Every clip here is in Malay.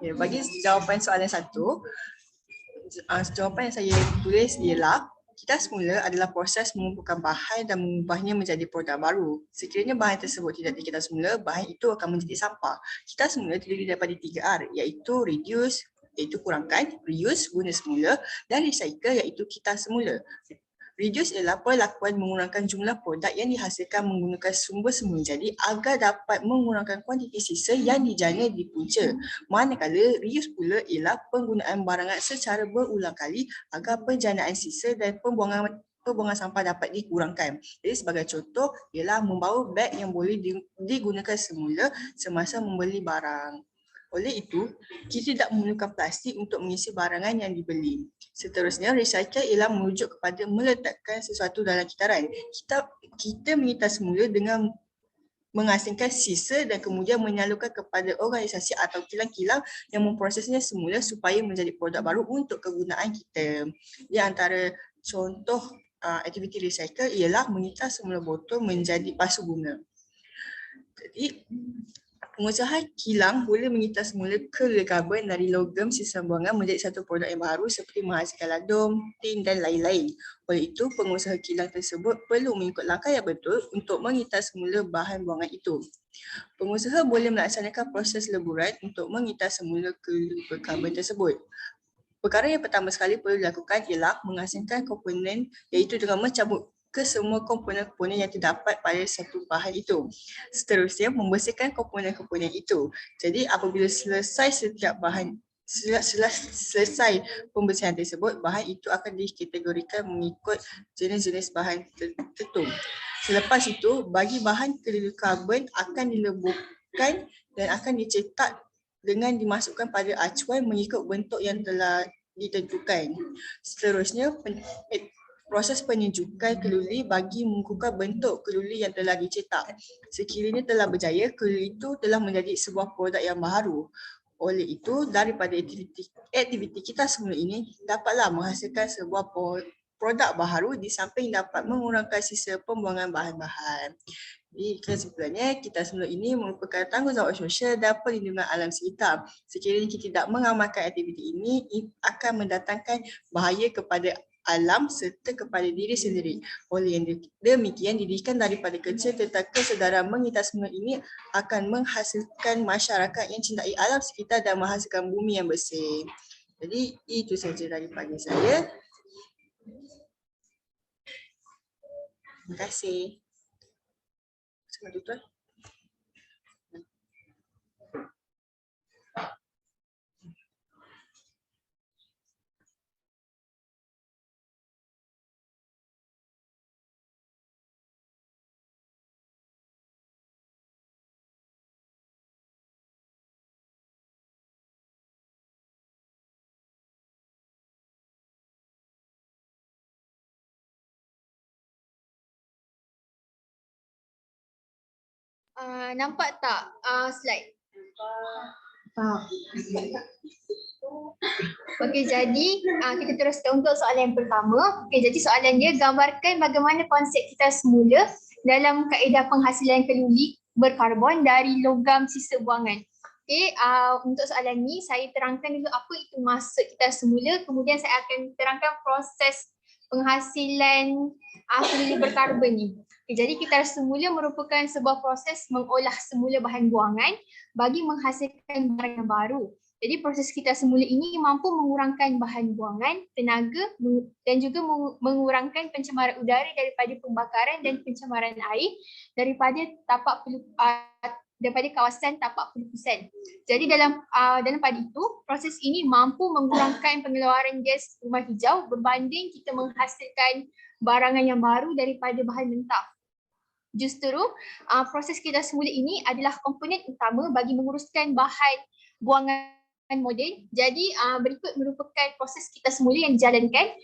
Ya, bagi jawapan soalan 1, jawapan yang saya tulis ialah kita semula adalah proses mengumpulkan bahan dan mengubahnya menjadi produk baru. Sekiranya bahan tersebut tidak dikira semula, bahan itu akan menjadi sampah. Kita semula terdiri daripada 3R, iaitu reduce, iaitu kurangkan, reuse, guna semula, dan recycle, iaitu kita semula. Reduce ialah perlakuan mengurangkan jumlah produk yang dihasilkan menggunakan sumber semula jadi agar dapat mengurangkan kuantiti sisa yang dijana di punca. Manakala reuse pula ialah penggunaan barangan secara berulang kali agar penjanaan sisa dan pembuangan sampah dapat dikurangkan. Jadi sebagai contoh ialah membawa beg yang boleh digunakan semula semasa membeli barang. Oleh itu, kita tidak memerlukan plastik untuk mengisi barangan yang dibeli. Seterusnya, recycle ialah merujuk kepada meletakkan sesuatu dalam kitaran. Kita menyita semula dengan mengasingkan sisa dan kemudian menyalurkan kepada organisasi atau kilang-kilang yang memprosesnya semula supaya menjadi produk baru untuk kegunaan kita. Di antara contoh aktiviti recycle ialah menyita semula botol menjadi pasu bunga. Jadi, pengusaha kilang boleh menyita semula kelai karbon dari logam sisa buangan menjadi satu produk yang baru seperti menghasilkan ladung, tin dan lain-lain. Oleh itu, pengusaha kilang tersebut perlu mengikut langkah yang betul untuk menyita semula bahan buangan itu. Pengusaha boleh melaksanakan proses leburan untuk menyita semula kelai karbon tersebut. Perkara yang pertama sekali perlu dilakukan ialah mengasingkan komponen iaitu dengan mencabut ke semua komponen-komponen yang terdapat pada satu bahan itu. Seterusnya, membersihkan komponen-komponen itu. Jadi apabila selesai setiap bahan selesai pembersihan tersebut, bahan itu akan dikategorikan mengikut jenis-jenis bahan tertentu. Selepas itu, bagi bahan kelai karbon akan dileburkan dan akan dicetak dengan dimasukkan pada acuan mengikut bentuk yang telah ditentukan. Seterusnya, proses penyejukan keluli bagi mengukuhkan bentuk keluli yang telah dicetak. Sekiranya telah berjaya, keluli itu telah menjadi sebuah produk yang baharu. Oleh itu, daripada aktiviti kita semula ini, dapatlah menghasilkan sebuah produk baharu di samping dapat mengurangkan sisa pembuangan bahan-bahan. Jadi kesimpulannya, kita semula ini merupakan tanggungjawab sosial dan perlindungan alam sekitar. Sekiranya kita tidak mengamalkan aktiviti ini, akan mendatangkan bahaya kepada alam serta kepada diri sendiri. Oleh yang demikian, didikan daripada kecil tentang kesedaran mengitas semula ini akan menghasilkan masyarakat yang cintai alam sekitar dan menghasilkan bumi yang bersih. Jadi itu saja daripada saya. Terima kasih. Selamat tuan. Nampak tak slide? Okey, jadi kita teruskan untuk soalan yang pertama. Okey, jadi soalan dia, gambarkan bagaimana konsep kita semula dalam kaedah penghasilan keluli berkarbon dari logam sisa buangan. Okey, untuk soalan ni saya terangkan dulu apa itu maksud kita semula, kemudian saya akan terangkan proses penghasilan keluli berkarbon ni. Okay, jadi kita semula merupakan sebuah proses mengolah semula bahan buangan bagi menghasilkan barang yang baru. Jadi proses kita semula ini mampu mengurangkan bahan buangan, tenaga dan juga mengurangkan pencemaran udara daripada pembakaran dan pencemaran air daripada kawasan tapak pelupusan. Jadi dalam pada itu, proses ini mampu mengurangkan pengeluaran gas rumah hijau berbanding kita menghasilkan barangan yang baru daripada bahan mentah. Justru proses kita semula ini adalah komponen utama bagi menguruskan bahan buangan moden. Jadi berikut merupakan proses kita semula yang dijalankan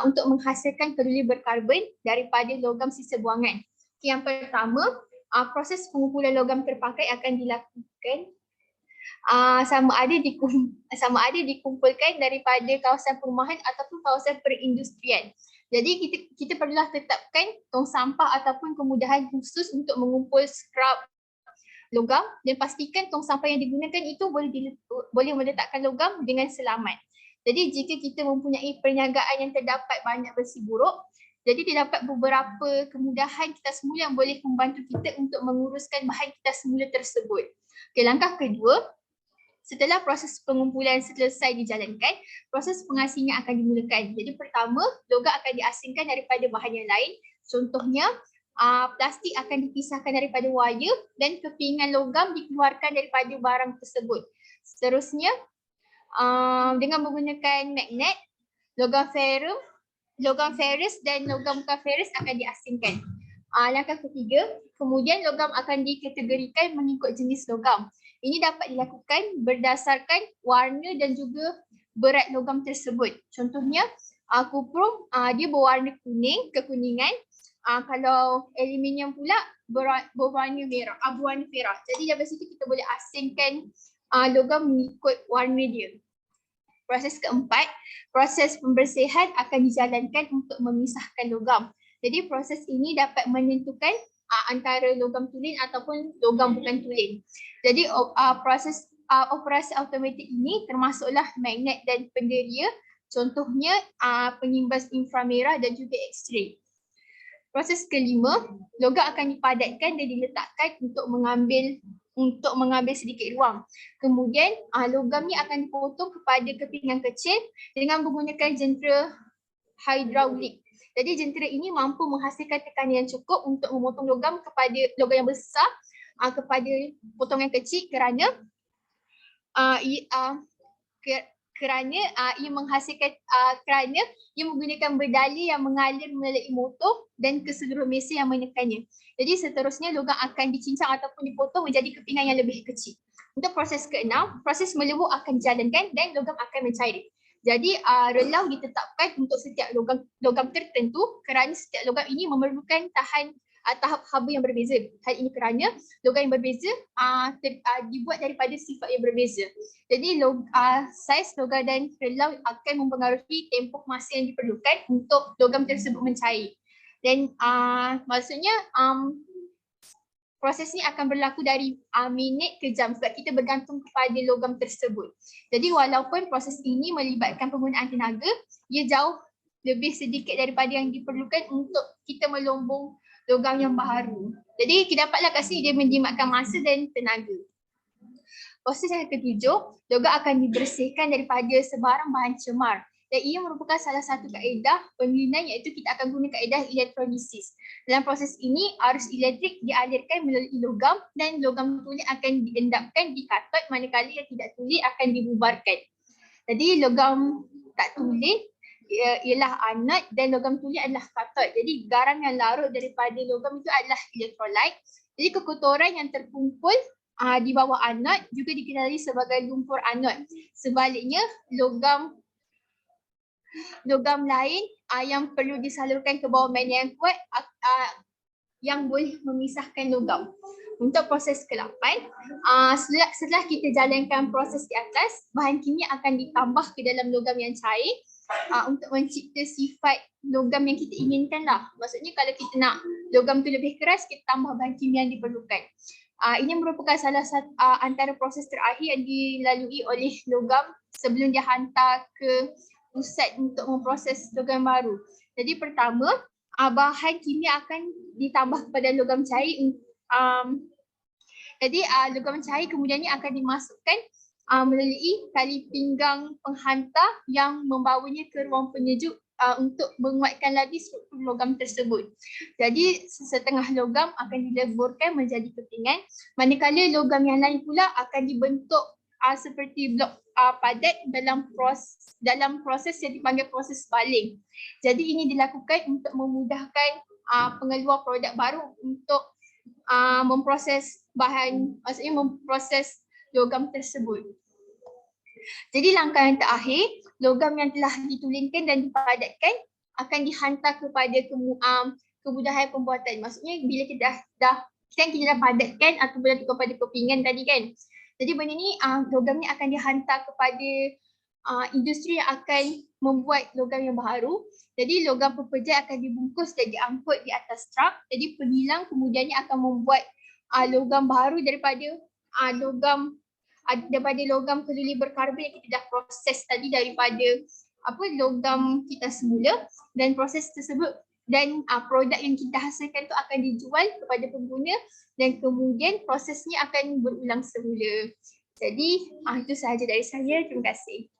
untuk menghasilkan keluli berkarbon daripada logam sisa buangan. Yang pertama, proses pengumpulan logam terpakai akan dilakukan sama ada dikumpulkan daripada kawasan perumahan ataupun kawasan perindustrian. Jadi kita perlulah tetapkan tong sampah ataupun kemudahan khusus untuk mengumpul skrap logam dan pastikan tong sampah yang digunakan itu boleh meletakkan logam dengan selamat. Jadi jika kita mempunyai perniagaan yang terdapat banyak bersih buruk, jadi terdapat beberapa kemudahan kita semula yang boleh membantu kita untuk menguruskan bahan kita semula tersebut. Okay, langkah kedua, setelah proses pengumpulan selesai dijalankan, proses pengasingan akan dimulakan. Jadi pertama, logam akan diasingkan daripada bahan yang lain. Contohnya, plastik akan dipisahkan daripada wayar dan kepingan logam dikeluarkan daripada barang tersebut. Seterusnya, dengan menggunakan magnet, logam ferrous dan logam bukan ferrous akan diasingkan. Langkah ketiga, kemudian logam akan dikategorikan mengikut jenis logam. Ini dapat dilakukan berdasarkan warna dan juga berat logam tersebut. Contohnya, kuprum dia berwarna kuning, kekuningan. Kalau aluminium pula berwarna merah, berwarna merah. Jadi dari situ kita boleh asingkan logam mengikut warna dia. Proses keempat, proses pembersihan akan dijalankan untuk memisahkan logam. Jadi proses ini dapat menentukan antara logam tulen ataupun logam bukan tulen. Jadi proses operasi automatik ini termasuklah magnet dan penderia, contohnya pengimbas inframerah dan juga X-ray. Proses kelima, logam akan dipadatkan dan diletakkan untuk mengambil sedikit ruang. Kemudian logam ni akan dipotong kepada kepingan kecil dengan menggunakan jentera hidraulik. Jadi jentera ini mampu menghasilkan tekanan yang cukup untuk memotong logam yang besar kepada potongan kecil kerana ia menghasilkan kerana ia menggunakan berdali yang mengalir melalui motor dan ke seluruh mesin yang menekannya. Jadi seterusnya logam akan dicincang ataupun dipotong menjadi kepingan yang lebih kecil. Untuk proses keenam, proses melebur akan dijalankan dan logam akan mencair. Jadi relau ditetapkan untuk setiap logam tertentu kerana setiap logam ini memerlukan tahap haba yang berbeza. Hal ini kerana logam yang berbeza dibuat daripada sifat yang berbeza. Jadi saiz logam dan relau akan mempengaruhi tempoh masa yang diperlukan untuk logam tersebut mencair. Dan maksudnya proses ni akan berlaku dari minit ke jam sebab kita bergantung kepada logam tersebut. Jadi walaupun proses ini melibatkan penggunaan tenaga, ia jauh lebih sedikit daripada yang diperlukan untuk kita melombong logam yang baharu. Jadi dapatlah kat sini dia menjimatkan masa dan tenaga. Proses yang ketujuh, logam akan dibersihkan daripada sebarang bahan cemar. Dan ia merupakan salah satu kaedah pengiriman iaitu kita akan guna kaedah elektrolisis. Dalam proses ini, arus elektrik dialirkan melalui logam dan logam tulen akan diendapkan di katod manakala yang tidak tulen akan dibubarkan. Jadi logam tak tulen ialah anod dan logam tulen adalah katod. Jadi garam yang larut daripada logam itu adalah elektrolit. Jadi kekotoran yang terkumpul di bawah anod juga dikenali sebagai lumpur anod. Sebaliknya, logam lain yang perlu disalurkan ke bawah magnet yang kuat yang boleh memisahkan logam. Untuk proses ke-8, setelah kita jalankan proses di atas, bahan kimia akan ditambah ke dalam logam yang cair untuk mencipta sifat logam yang kita inginkan lah. Maksudnya kalau kita nak logam tu lebih keras, kita tambah bahan kimia yang diperlukan. Ini merupakan salah satu antara proses terakhir yang dilalui oleh logam sebelum dia hantar ke pusat untuk memproses logam baru. Jadi pertama, bahan kimia akan ditambah kepada logam cair. Jadi logam cair kemudian ni akan dimasukkan melalui tali pinggang penghantar yang membawanya ke ruang penyejuk untuk menguatkan lagi struktur logam tersebut. Jadi setengah logam akan dileburkan menjadi kepingan, manakala logam yang lain pula akan dibentuk seperti blok padat dalam proses yang dipanggil proses baling. Jadi ini dilakukan untuk memudahkan pengeluar produk baru untuk memproses bahan, maksudnya memproses logam tersebut. Jadi langkah yang terakhir, logam yang telah ditulenkan dan dipadatkan akan dihantar kepada kemudahan pembuatan. Maksudnya bila kita dah padatkan atau boleh tukar pada kepingan tadi kan. Jadi benda ni, logam ni akan dihantar kepada industri yang akan membuat logam yang baharu. Jadi logam pepeja akan dibungkus dan diangkut di atas truk. Jadi penilang kemudiannya akan membuat logam baru daripada logam keluli berkarbon yang kita dah proses tadi daripada logam kita semula, dan proses tersebut dan produk yang kita hasilkan tu akan dijual kepada pengguna dan kemudian prosesnya akan berulang semula. Jadi itu sahaja dari saya. Terima kasih.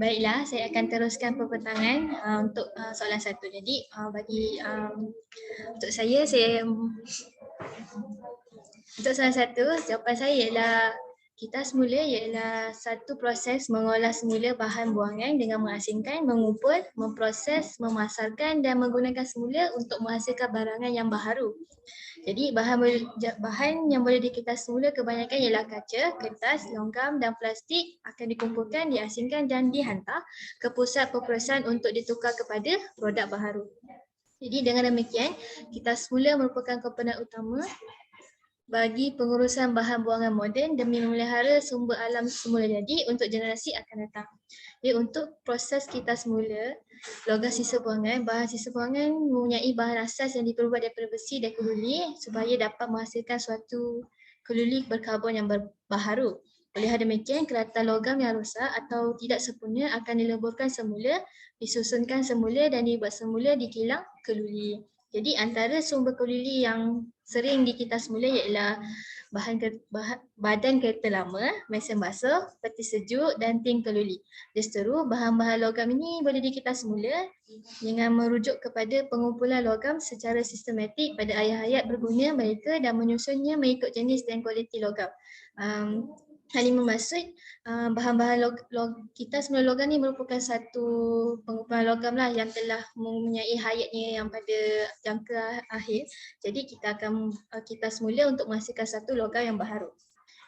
Baiklah, saya akan teruskan pepetangan untuk soalan satu. Jadi untuk soalan satu, jawapan saya ialah kita semula ialah satu proses mengolah semula bahan buangan dengan mengasingkan, mengumpul, memproses, memasarkan dan menggunakan semula untuk menghasilkan barangan yang baharu. Jadi bahan yang boleh diketas semula kebanyakan ialah kaca, kertas, logam dan plastik akan dikumpulkan, diasingkan dan dihantar ke pusat pemprosesan untuk ditukar kepada produk baharu. Jadi dengan demikian, kita semula merupakan komponen utama bagi pengurusan bahan buangan moden demi memelihara sumber alam semula jadi untuk generasi akan datang. Jadi untuk proses kita semula, logam sisa buangan, bahan sisa buangan mempunyai bahan asas yang diperbuat daripada besi dan keluli supaya dapat menghasilkan suatu keluli berkarbon yang baharu. Oleh demikian, keratan logam yang rosak atau tidak sempurna akan dileburkan semula, disusunkan semula dan dibuat semula di kilang keluli. Jadi antara sumber keluli yang sering dikitas semula ialah badan kereta lama, mesin basuh, peti sejuk dan ting keluli. Justeru bahan-bahan logam ini boleh dikitas semula dengan merujuk kepada pengumpulan logam secara sistematik pada ayat-ayat berguna mereka dan menyusunnya mengikut jenis dan kualiti logam. Hal ini bermaksud bahan-bahan kita semula logam ni merupakan satu pengumpulan logam lah yang telah mempunyai hayatnya yang pada jangka akhir. Jadi kita akan semula untuk menghasilkan satu logam yang baharu.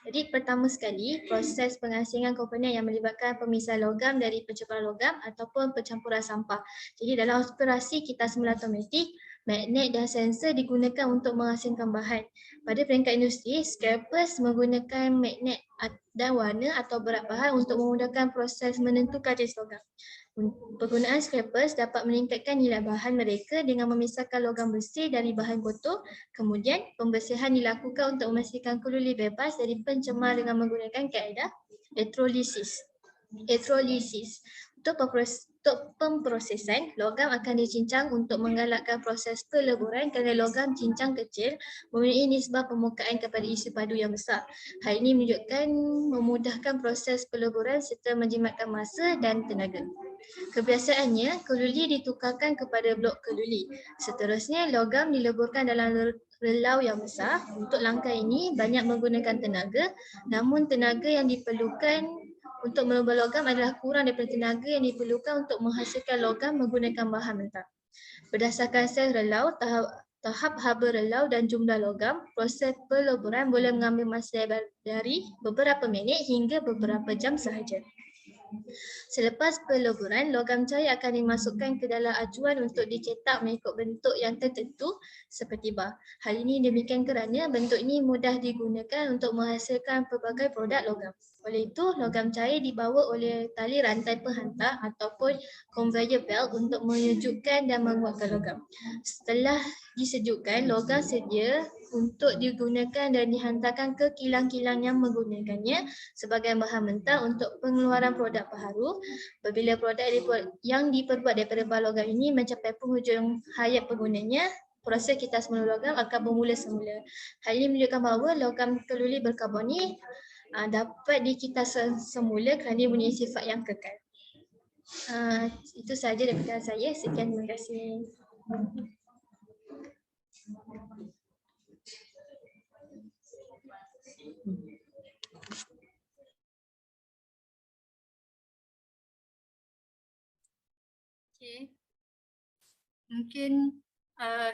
Jadi pertama sekali, proses pengasingan komponen yang melibatkan pemisahan logam dari pencampuran logam ataupun pencampuran sampah. Jadi dalam operasi kita semula automatik, magnet dan sensor digunakan untuk mengasingkan bahan. Pada peringkat industri, scrapers menggunakan magnet dan warna atau berat bahan untuk memudahkan proses menentukan jenis logam. Penggunaan scrapers dapat meningkatkan nilai bahan mereka dengan memisahkan logam bersih dari bahan kotor. Kemudian, pembersihan dilakukan untuk memastikan keluli bebas dari pencemar dengan menggunakan kaedah elektrolisis. Untuk pemprosesan, logam akan dicincang untuk menggalakkan proses peleburan kerana logam cincang kecil mempunyai nisbah permukaan kepada isi padu yang besar. Hal ini menunjukkan memudahkan proses peleburan serta menjimatkan masa dan tenaga. Kebiasaannya, keluli ditukarkan kepada blok keluli. Seterusnya, logam dileburkan dalam relau yang besar. Untuk langkah ini banyak menggunakan tenaga, namun tenaga yang diperlukan untuk melebur logam adalah kurang daripada tenaga yang diperlukan untuk menghasilkan logam menggunakan bahan mentah. Berdasarkan saiz relau, tahap haba relau dan jumlah logam, proses peleburan boleh mengambil masa dari beberapa minit hingga beberapa jam sahaja. Selepas peleburan, logam cair akan dimasukkan ke dalam ajuan untuk dicetak mengikut bentuk yang tertentu seperti bar. Hal ini demikian kerana bentuk ini mudah digunakan untuk menghasilkan pelbagai produk logam. Oleh itu, logam cair dibawa oleh tali rantai penghantar ataupun conveyor belt untuk menyejukkan dan menguatkan logam. Setelah disejukkan, logam sedia untuk digunakan dan dihantarkan ke kilang-kilang yang menggunakannya sebagai bahan mentah untuk pengeluaran produk baharu. Apabila produk yang diperbuat daripada bahan logam ini mencapai penghujung hayat penggunanya, proses kitas semula logam akan bermula semula. Hal ini menunjukkan bahawa logam keluli berkarbon ini dapat dikitas semula kerana mempunyai sifat yang kekal. Itu sahaja daripada saya. Sekian, terima kasih. Okay. Mungkin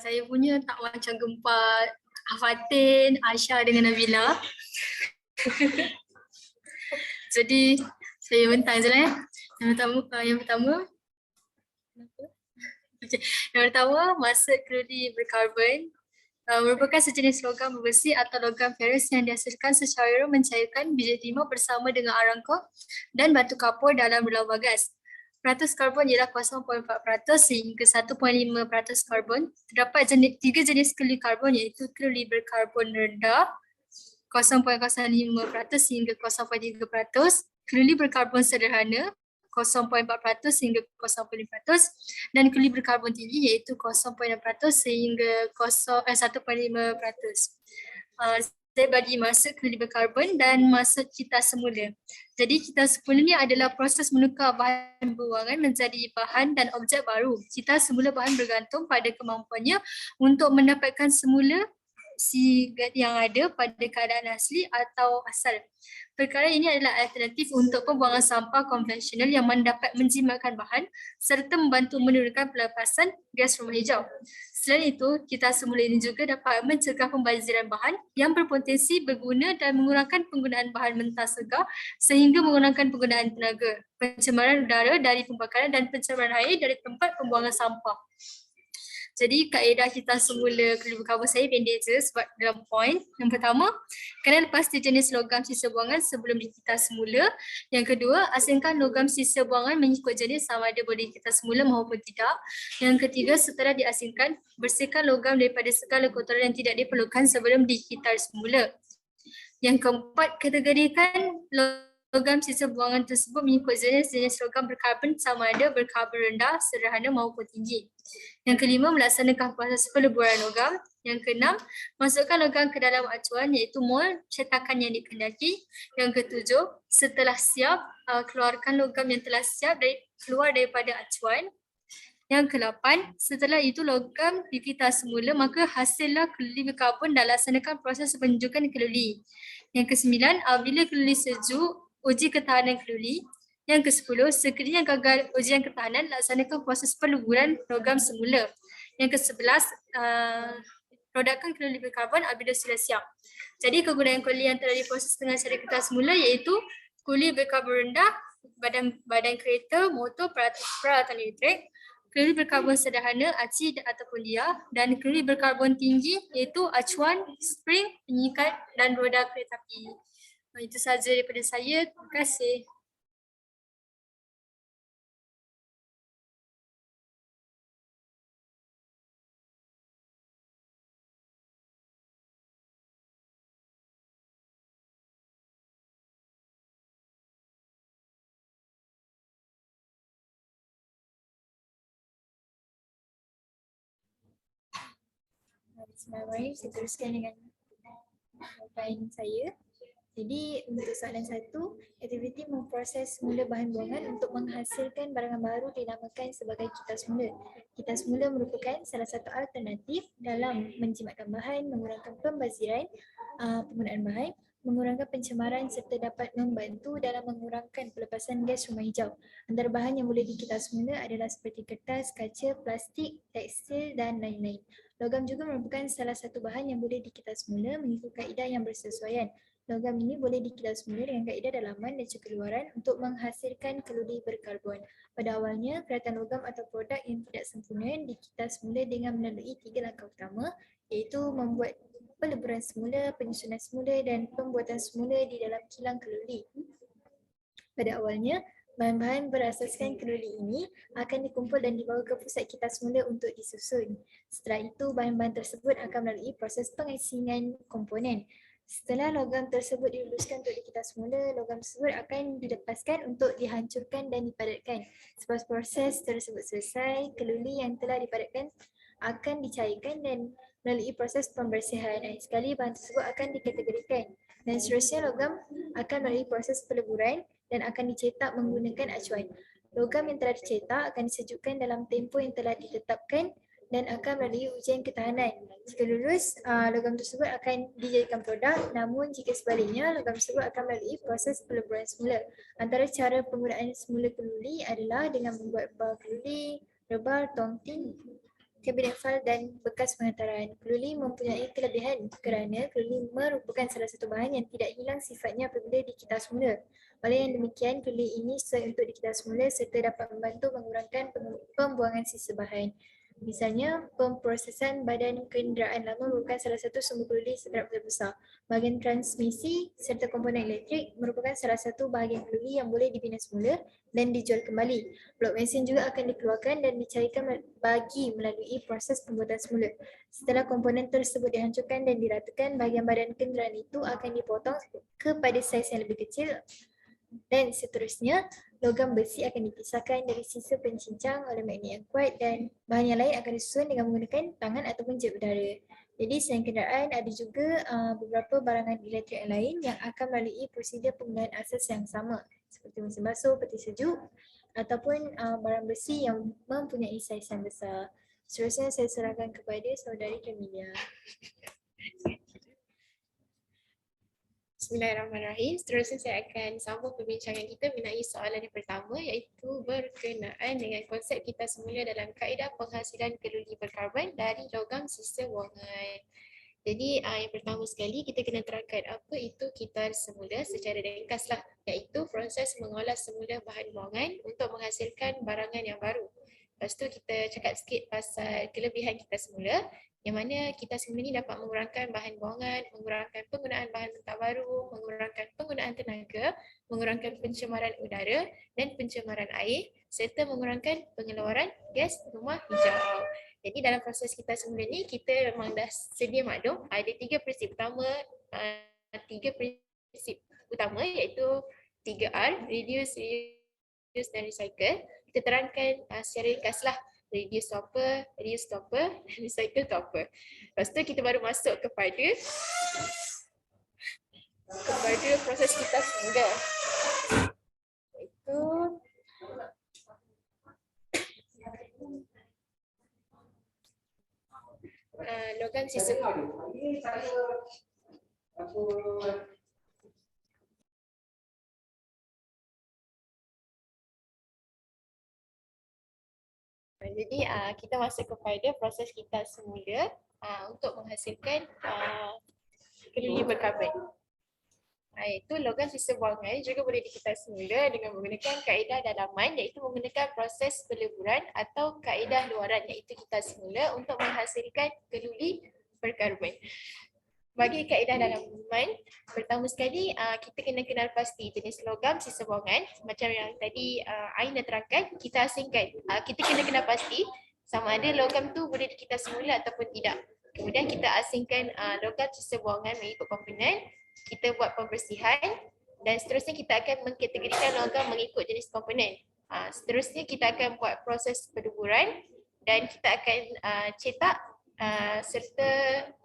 saya punya tak macam gempa Fatin, Aisyah dengan Nabila. Jadi saya bentang je lah ya. Yang pertama maksud kredi berkarbon merupakan sejenis logam bersih atau logam ferus yang dihasilkan secara mencairkan biji timah bersama dengan arangko dan batu kapur dalam berlambang gas. Peratus karbon ialah 0.4% sehingga 1.5% karbon. Terdapat tiga jenis kelih karbon iaitu kelih berkarbon rendah 0.05% hingga 0.3%, kelih berkarbon sederhana 0.4% hingga 0.5% dan kelih berkarbon tinggi iaitu 0.6% sehingga 1.5%. Saya bagi maksud kelih berkarbon dan maksud kitas semula. Jadi kitas semula ni adalah proses menukar bahan berwangan menjadi bahan dan objek baru. Kitas semula bahan bergantung pada kemampuannya untuk mendapatkan semula sigat yang ada pada keadaan asli atau asal. Perkara ini adalah alternatif untuk pembuangan sampah konvensional yang mendapat menjimatkan bahan serta membantu menurunkan pelepasan gas rumah hijau. Selain itu, kitas semula ini juga dapat mencegah pembaziran bahan yang berpotensi berguna dan mengurangkan penggunaan bahan mentah segar sehingga mengurangkan penggunaan tenaga, pencemaran udara dari pembakaran dan pencemaran air dari tempat pembuangan sampah. Jadi kaedah kitas semula kelih berkarbon saya pendek je sebab dalam poin. Yang pertama, kena lepasti jenis logam sisa buangan sebelum dikitas semula. Yang kedua, asingkan logam sisa buangan mengikut jenis sama ada boleh dikitas semula maupun tidak. Yang ketiga, setelah diasingkan, bersihkan logam daripada segala kotoran yang tidak diperlukan sebelum dikitas semula. Yang keempat, kategorikan logam sisa buangan tersebut mengikut jenis logam berkarbon sama ada berkarbon rendah, sederhana maupun tinggi. Yang kelima, melaksanakan proses peleburan logam. Yang keenam, masukkan logam ke dalam acuan iaitu mol cetakan yang dikehendaki. Yang ketujuh, setelah siap, keluarkan logam yang telah siap keluar daripada acuan. Yang ke-8, setelah itu logam dikitas semula maka hasillah kelih berkarbon dan laksanakan proses penunjukan keluli. Yang ke-9, apabila keluli sejuk, uji ketahanan keluli. Yang ke-10, sekiranya gagal ujian ketahanan, laksanakan proses peleburan logam semula. Yang ke-11, produkkan keluli berkarbon apabila sudah siap. Jadi kegunaan keluli yang telah diproses dengan cara kitas semula iaitu keluli berkarbon rendah, badan kereta, motor, peralatan elektrik, keluli berkarbon sederhana, aci ataupun dia, dan keluli berkarbon tinggi iaitu acuan, spring, penyikat dan roda kereta api. Itu sahaja daripada saya. Terima kasih. Bismillahirrahmanirrahim. Saya teruskan dengan jawapan saya. Jadi untuk soalan 1, aktiviti memproses semula bahan buangan untuk menghasilkan barangan baru dinamakan sebagai kitas semula. Kitas semula merupakan salah satu alternatif dalam menjimatkan bahan, mengurangkan pembaziran penggunaan bahan, mengurangkan pencemaran serta dapat membantu dalam mengurangkan pelepasan gas rumah hijau. Antara bahan yang boleh dikitas semula adalah seperti kertas, kaca, plastik, tekstil dan lain-lain. Logam juga merupakan salah satu bahan yang boleh dikitas semula mengikut kaedah yang bersesuaian. Logam ini boleh dikitas semula dengan kaedah dalaman dan juga luaran untuk menghasilkan keluli berkarbon. Pada awalnya, keratan logam atau produk yang tidak sempurna dikitas semula dengan melalui 3 langkah utama iaitu membuat peleburan semula, penyusunan semula dan pembuatan semula di dalam kilang keluli. Pada awalnya, bahan-bahan berasaskan keluli ini akan dikumpul dan dibawa ke pusat kitas semula untuk disusun. Setelah itu, bahan-bahan tersebut akan melalui proses pengasingan komponen. Setelah logam tersebut diluluskan untuk dikitas semula, logam tersebut akan dilepaskan untuk dihancurkan dan dipadatkan. Selepas proses tersebut selesai, keluli yang telah dipadatkan akan dicairkan dan melalui proses pembersihan. Sekali bahan tersebut akan dikategorikan dan seterusnya logam akan melalui proses peleburan dan akan dicetak menggunakan acuan. Logam yang telah dicetak akan disejukkan dalam tempoh yang telah ditetapkan dan akan melalui ujian ketahanan. Jika lulus, logam tersebut akan dijadikan produk, namun jika sebaliknya, logam tersebut akan melalui proses peleburan semula. Antara cara penggunaan semula keluli adalah dengan membuat bar keluli, rebar, tongting, kabinet file dan bekas pengantaran. Keluli mempunyai kelebihan kerana keluli merupakan salah satu bahan yang tidak hilang sifatnya apabila dikita semula. Oleh yang demikian, keluli ini sesuai untuk dikita semula serta dapat membantu mengurangkan pembuangan sisa bahan. Misalnya, pemprosesan badan kenderaan lama merupakan salah satu sumber keluli seberapa besar. Bahagian transmisi serta komponen elektrik merupakan salah satu bahagian keluli yang boleh dibina semula dan dijual kembali. Blok mesin juga akan dikeluarkan dan dicarikan bagi melalui proses pembuatan semula. Setelah komponen tersebut dihancurkan dan diratakan, bahagian badan kenderaan itu akan dipotong kepada saiz yang lebih kecil dan seterusnya. Logam besi akan dipisahkan dari sisa pencincang oleh magnet yang kuat dan bahan yang lain akan disusun dengan menggunakan tangan ataupun jet udara. Jadi selain kenderaan, ada juga beberapa barangan elektrik yang lain yang akan melalui prosedur penggunaan asas yang sama seperti mesin basuh, peti sejuk ataupun barang besi yang mempunyai saiz yang besar. Seterusnya saya serahkan kepada saudari Camilia. Bismillahirrahmanirrahim. Seterusnya saya akan sambung perbincangan kita mengenai soalan yang pertama, iaitu berkenaan dengan konsep kita semula dalam kaedah penghasilan keluli berkarbon dari logam sisa buangan. Jadi yang pertama sekali kita kena terangkan apa itu kitar semula secara ringkaslah, iaitu proses mengolah semula bahan buangan untuk menghasilkan barangan yang baru. Lepas tu kita cakap sikit pasal kelebihan kitar semula, yang mana kitar semula ni dapat mengurangkan bahan buangan, mengurangkan penggunaan bahan mentah baru, mengurangkan penggunaan tenaga, mengurangkan pencemaran udara dan pencemaran air serta mengurangkan pengeluaran gas rumah hijau. Jadi dalam proses kitar semula ni kita memang dah sedia maklum ada tiga prinsip utama iaitu 3R, reduce, reuse dan recycle. Kita terangkan secara ringkaslah reduce to apa, reuse to apa, recycle to apa. Lepas tu kita baru masuk kepada proses kitar semula. Itu logam sisa. Jadi kita masuk kepada proses kitar semula untuk menghasilkan keluli berkarbon. Iaitu logam sisa buangan juga boleh dikitar semula dengan menggunakan kaedah dalaman, iaitu menggunakan proses peleburan atau kaedah luaran, iaitu kitar semula untuk menghasilkan keluli berkarbon. Bagi kaedah dalaman, pertama sekali kita kena kenal pasti jenis logam sisa buangan. Macam yang tadi Ain dah terangkan, kita asingkan. Kita kena kenal pasti sama ada logam tu boleh dikitar semula ataupun tidak. Kemudian kita asingkan logam sisa buangan mengikut komponen, kita buat pembersihan dan seterusnya kita akan mengkategorikan logam mengikut jenis komponen. Seterusnya kita akan buat proses peleburan dan kita akan cetak serta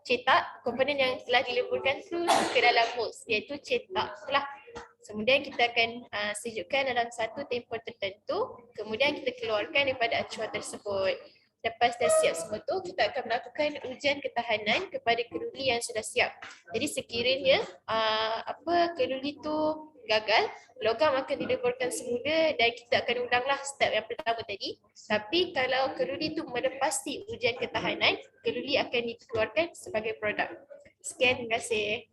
cetak komponen yang telah dileburkan tu ke dalam molds, iaitu cetak telah. Kemudian kita akan sejukkan dalam satu tempoh tertentu, kemudian kita keluarkan daripada acuan tersebut. Lepas dah siap semua tu, kita akan melakukan ujian ketahanan kepada keluli yang sudah siap. Jadi sekiranya keluli tu gagal, logam akan dileburkan semula dan kita akan ulanglah step yang pertama tadi. Tapi kalau keluli tu melepasi ujian ketahanan, keluli akan dikeluarkan sebagai produk. Sekian, terima kasih.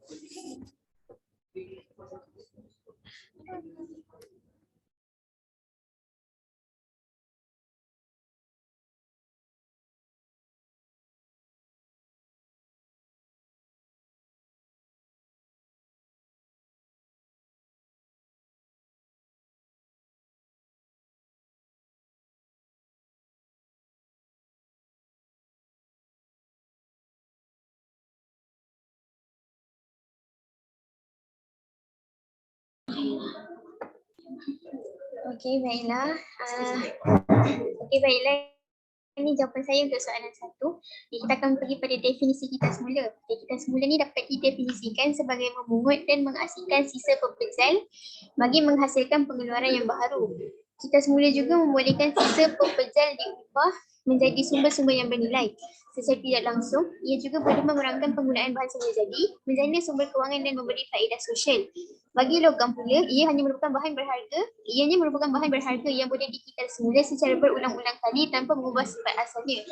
Okey, baiklah. Ini jawapan saya untuk soalan 1. Kita akan pergi pada definisi kitar semula. Kitar semula ni dapat didefinisikan sebagai memungut dan mengasingkan sisa pepejal bagi menghasilkan pengeluaran yang baru. Kitar semula juga membolehkan sisa pepejal diubah menjadi sumber-sumber yang bernilai. Secara tidak langsung, ia juga boleh mengurangkan penggunaan bahan semula jadi, menjadi sumber kewangan dan memberi faedah sosial. Bagi logam pula, ianya merupakan bahan berharga yang boleh dikikar semula secara berulang-ulang kali tanpa mengubah sifat asalnya.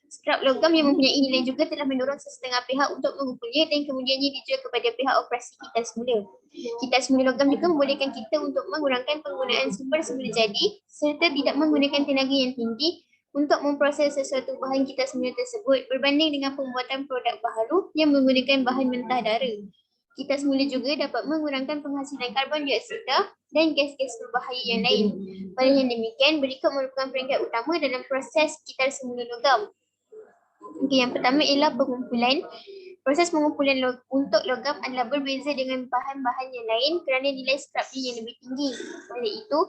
Skrap logam yang mempunyai nilai juga telah mendorong sesetengah pihak untuk mengumpulnya dan kemudiannya dijual kepada pihak operasi kikar semula. Kikar semula logam juga membolehkan kita untuk mengurangkan penggunaan sumber semula jadi serta tidak menggunakan tenaga yang tinggi untuk memproses sesuatu bahan kikar semula tersebut berbanding dengan pembuatan produk baharu yang menggunakan bahan mentah dara. Kikar semula juga dapat mengurangkan penghasilan karbon dioksida dan gas-gas berbahaya yang lain. Oleh yang demikian, berikut merupakan peringkat utama dalam proses kikar semula logam. Okey, yang pertama ialah pengumpulan. Proses pengumpulan untuk logam adalah berbeza dengan bahan-bahan yang lain kerana nilai skrapnya yang lebih tinggi. Oleh itu,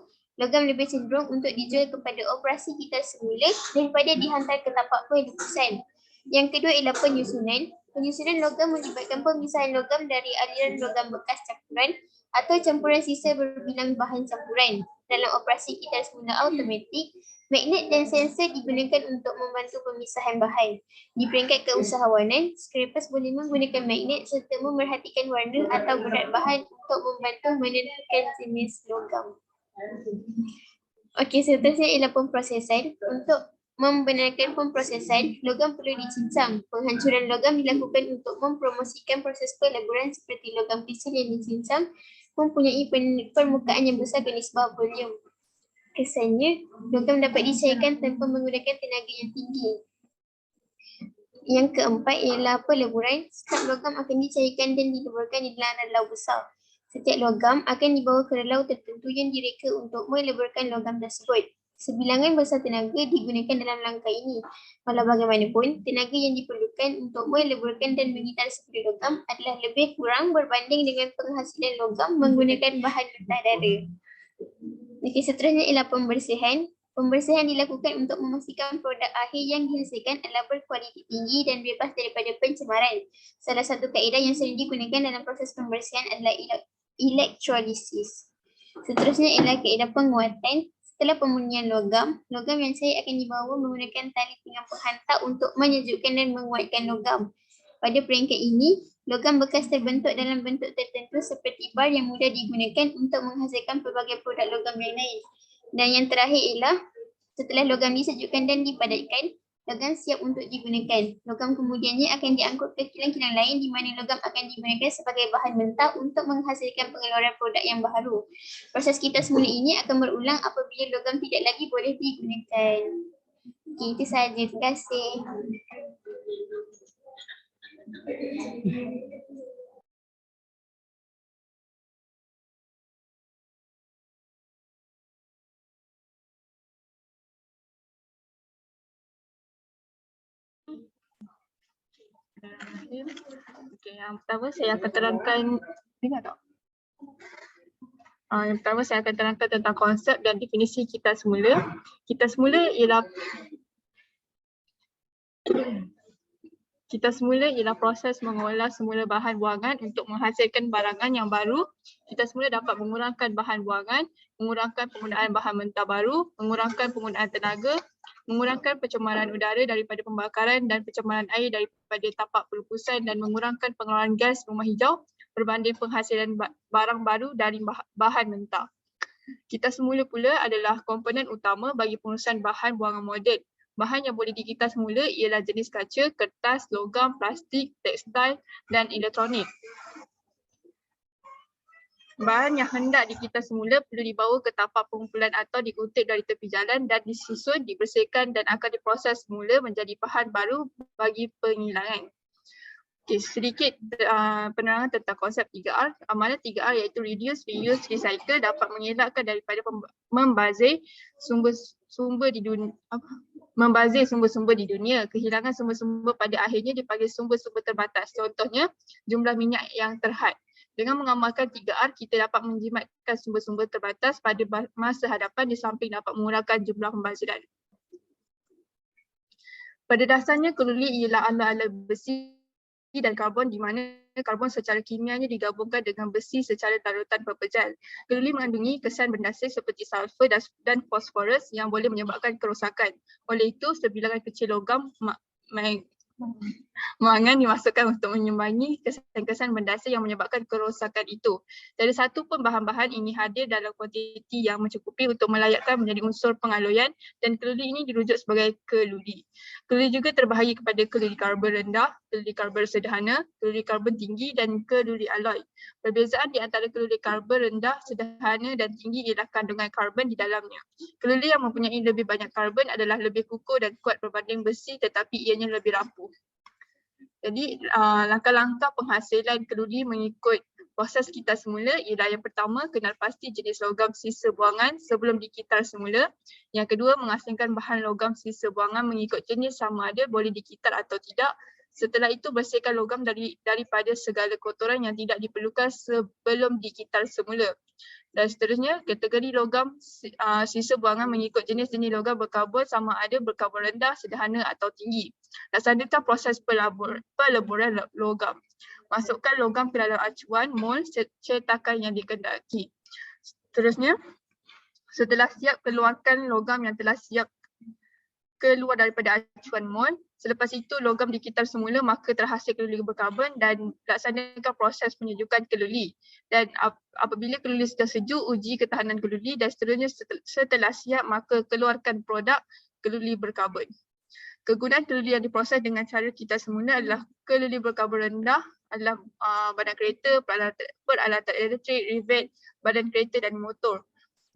logam lebih cenderung untuk dijual kepada operasi kikar semula daripada dihantar ke tapak pelupusan. Yang kedua ialah penyusunan. Penyusunan logam melibatkan pemisahan logam dari aliran logam bekas campuran atau campuran sisa berbilang bahan campuran. Dalam operasi kikar semula automatik, magnet dan sensor digunakan untuk membantu pemisahan bahan. Di peringkat keusahawanan, scrapers boleh menggunakan magnet serta memerhatikan warna atau berat bahan untuk membantu menentukan jenis logam. Okey, seterusnya ialah pemprosesan. Untuk membenarkan pemprosesan, logam perlu dicincang. Penghancuran logam dilakukan untuk mempromosikan proses peleburan seperti logam kristal yang dicincang mempunyai permukaan yang besar ke nisbah volume. Kesannya, logam dapat dicairkan tanpa menggunakan tenaga yang tinggi. Yang keempat ialah peleburan. Skrap logam akan dicairkan dan dileburkan di dalam relau besar. Setiap logam akan dibawa ke relau tertentu yang direka untuk meleburkan logam tersebut. Sebilangan besar tenaga digunakan dalam langkah ini. Walau bagaimanapun, tenaga yang diperlukan untuk meleburkan dan mengitar seperti logam adalah lebih kurang berbanding dengan penghasilan logam menggunakan bahan mentah dara. Okey, seterusnya ialah pembersihan. Pembersihan dilakukan untuk memastikan produk akhir yang dihasilkan adalah berkualiti tinggi dan bebas daripada pencemaran. Salah satu kaedah yang sering digunakan dalam proses pembersihan adalah elektrolisis. Seterusnya ialah kaedah penguatan. Setelah pemurnian logam, logam yang cair akan dibawa menggunakan tali pinggang penghantar untuk menyejukkan dan menguatkan logam. Pada peringkat ini, logam bekas terbentuk dalam bentuk tertentu seperti bar yang mudah digunakan untuk menghasilkan pelbagai produk logam yang lain. Dan yang terakhir ialah setelah logam disejukkan dan dipadatkan, logam siap untuk digunakan. Logam kemudiannya akan diangkut ke kilang-kilang lain di mana logam akan digunakan sebagai bahan mentah untuk menghasilkan pengeluaran produk yang baharu. Proses kikar semula ini akan berulang apabila logam tidak lagi boleh digunakan. Okey, itu sahaja. Terima kasih. Okey, yang pertama saya akan terangkan, dengar tak? Yang pertama saya akan terangkan tentang konsep dan definisi kikar semula. Kikar semula ialah proses mengolah semula bahan buangan untuk menghasilkan barangan yang baru. Kikar semula dapat mengurangkan bahan buangan, mengurangkan penggunaan bahan mentah baru, mengurangkan penggunaan tenaga, mengurangkan pencemaran udara daripada pembakaran dan pencemaran air daripada tapak pelupusan dan mengurangkan pengeluaran gas rumah hijau berbanding penghasilan barang baru dari bahan mentah. Kikar semula pula adalah komponen utama bagi pengurusan bahan buangan moden. Bahan yang boleh dikikar semula ialah jenis kaca, kertas, logam, plastik, tekstil dan elektronik. Bahan yang hendak dikikar semula perlu dibawa ke tapak pengumpulan atau dikutip dari tepi jalan dan disusun, dibersihkan dan akan diproses semula menjadi bahan baru bagi pengilangan. Okay, sedikit penerangan tentang konsep 3R. Amalan 3R iaitu reduce, reuse, recycle dapat mengelakkan daripada membazir sumber-sumber di dunia. Kehilangan sumber-sumber pada akhirnya dipanggil sumber-sumber terbatas. Contohnya, jumlah minyak yang terhad. Dengan mengamalkan 3R, kita dapat menjimatkan sumber-sumber terbatas pada masa hadapan di samping dapat mengurangkan jumlah pembaziran. Pada dasarnya, keluli ialah ala-ala besi dan karbon di mana karbon secara kimianya digabungkan dengan besi secara larutan pepejal. Keluli mengandungi kesan berdasar seperti sulfur dan fosforus yang boleh menyebabkan kerosakan. Oleh itu, sebilangan kecil logam mangan dimasukkan untuk menyumbangi kesan-kesan mendasar yang menyebabkan kerosakan itu. Tiada satu pun bahan-bahan ini hadir dalam kuantiti yang mencukupi untuk melayakkan menjadi unsur pengaloyan dan keluli ini dirujuk sebagai keluli. Keluli juga terbahagi kepada keluli karbon rendah, keluli karbon sederhana, keluli karbon tinggi dan keluli alloy. Perbezaan di antara keluli karbon rendah, sederhana dan tinggi ialah kandungan karbon di dalamnya. Keluli yang mempunyai lebih banyak karbon adalah lebih kukuh dan kuat berbanding besi tetapi ianya lebih rapuh. Jadi langkah-langkah penghasilan keluli mengikut proses kitar semula ialah yang pertama, kenal pasti jenis logam sisa buangan sebelum dikitar semula. Yang kedua, mengasingkan bahan logam sisa buangan mengikut jenis sama ada boleh dikitar atau tidak. Setelah itu, bersihkan logam daripada segala kotoran yang tidak diperlukan sebelum dikitar semula. Dan seterusnya, kategori logam sisa buangan mengikut jenis-jenis logam berkarbon sama ada berkarbon rendah, sederhana atau tinggi. Laksanakan proses peleburan logam. Masukkan logam ke dalam acuan mol cetakan yang dikehendaki. Seterusnya, setelah siap, keluarkan logam yang telah siap keluar daripada acuan mol. Selepas itu logam dikitar semula maka terhasil keluli berkarbon dan laksanakan proses penyejukan keluli. Dan apabila keluli sudah sejuk, uji ketahanan keluli dan seterusnya setelah siap maka keluarkan produk keluli berkarbon. Kegunaan keluli yang diproses dengan cara kitar semula adalah keluli berkarbon rendah adalah badan kereta, peralatan elektrik, rivet, badan kereta dan motor.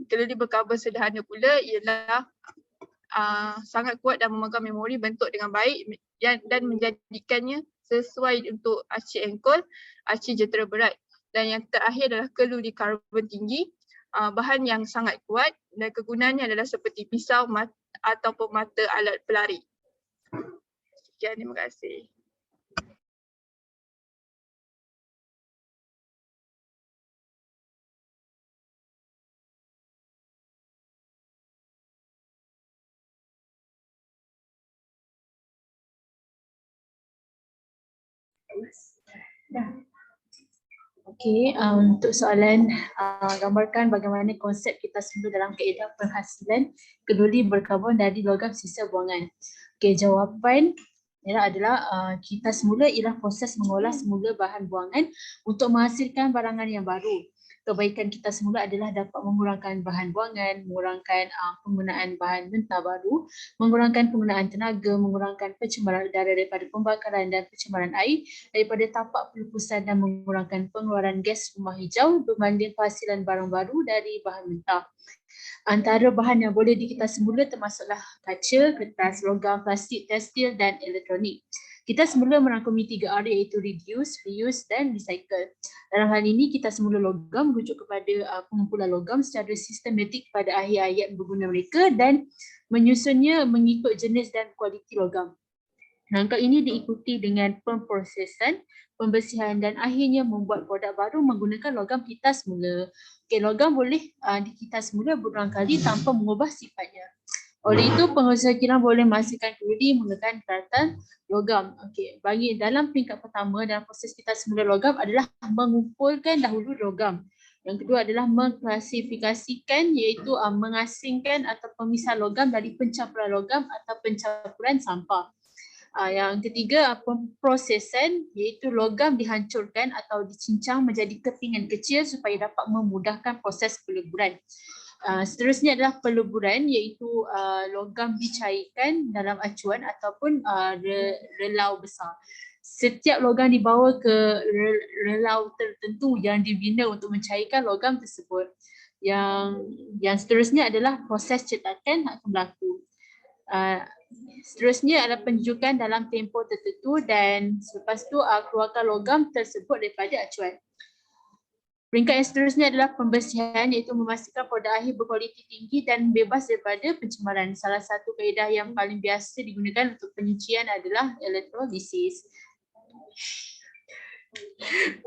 Keluli berkarbon sederhana pula ialah sangat kuat dan memegang memori bentuk dengan baik dan menjadikannya sesuai untuk arci engkol, arci jentera berat. Dan yang terakhir adalah keluli karbon tinggi, bahan yang sangat kuat dan kegunaannya adalah seperti pisau ataupun mata alat pelari. Sekian, terima kasih. Okey, untuk soalan gambarkan bagaimana konsep kitar semula dalam kaedah penghasilan keluli berkarbon dari logam sisa buangan. Okey, jawapan adalah kitar semula ialah proses mengolah semula bahan buangan untuk menghasilkan barangan yang baru. Kebaikan kitar semula adalah dapat mengurangkan bahan buangan, mengurangkan penggunaan bahan mentah baru, mengurangkan penggunaan tenaga, mengurangkan pencemaran udara daripada pembakaran dan pencemaran air, daripada tapak pelupusan dan mengurangkan pengeluaran gas rumah hijau berbanding penghasilan barang baru dari bahan mentah. Antara bahan yang boleh dikitar semula termasuklah kaca, kertas, logam, plastik, tekstil dan elektronik. Kita semula merangkumi 3R iaitu reduce, reuse dan recycle. Dalam hal ini, kita semula logam merujuk kepada pengumpulan logam secara sistematik pada akhir ayat berguna mereka dan menyusunnya mengikut jenis dan kualiti logam. Langkah ini diikuti dengan pemprosesan, pembersihan dan akhirnya membuat produk baru menggunakan logam kitar semula. Okey, logam boleh dikitar semula berulang kali tanpa mengubah sifatnya. Oleh itu, pengusaha kilang boleh menghasilkan keluli menggunakan peralatan logam. Okey, bagi dalam peringkat pertama dalam proses kitar semula logam adalah mengumpulkan dahulu logam. Yang kedua adalah mengklasifikasikan iaitu mengasingkan atau pemisah logam dari pencampuran logam atau pencampuran sampah. Yang ketiga, pemprosesan iaitu logam dihancurkan atau dicincang menjadi kepingan kecil supaya dapat memudahkan proses peleburan. Seterusnya adalah peleburan iaitu logam dicairkan dalam acuan ataupun relau besar. Setiap logam dibawa ke relau tertentu yang dibina untuk mencairkan logam tersebut. Yang seterusnya adalah proses cetakan akan berlaku. Seterusnya adalah penunjukan dalam tempoh tertentu dan selepas itu keluarkan logam tersebut daripada acuan. Peringkat yang seterusnya adalah pembersihan iaitu memastikan produk akhir berkualiti tinggi dan bebas daripada pencemaran. Salah satu kaedah yang paling biasa digunakan untuk penyucian adalah elektrolisis.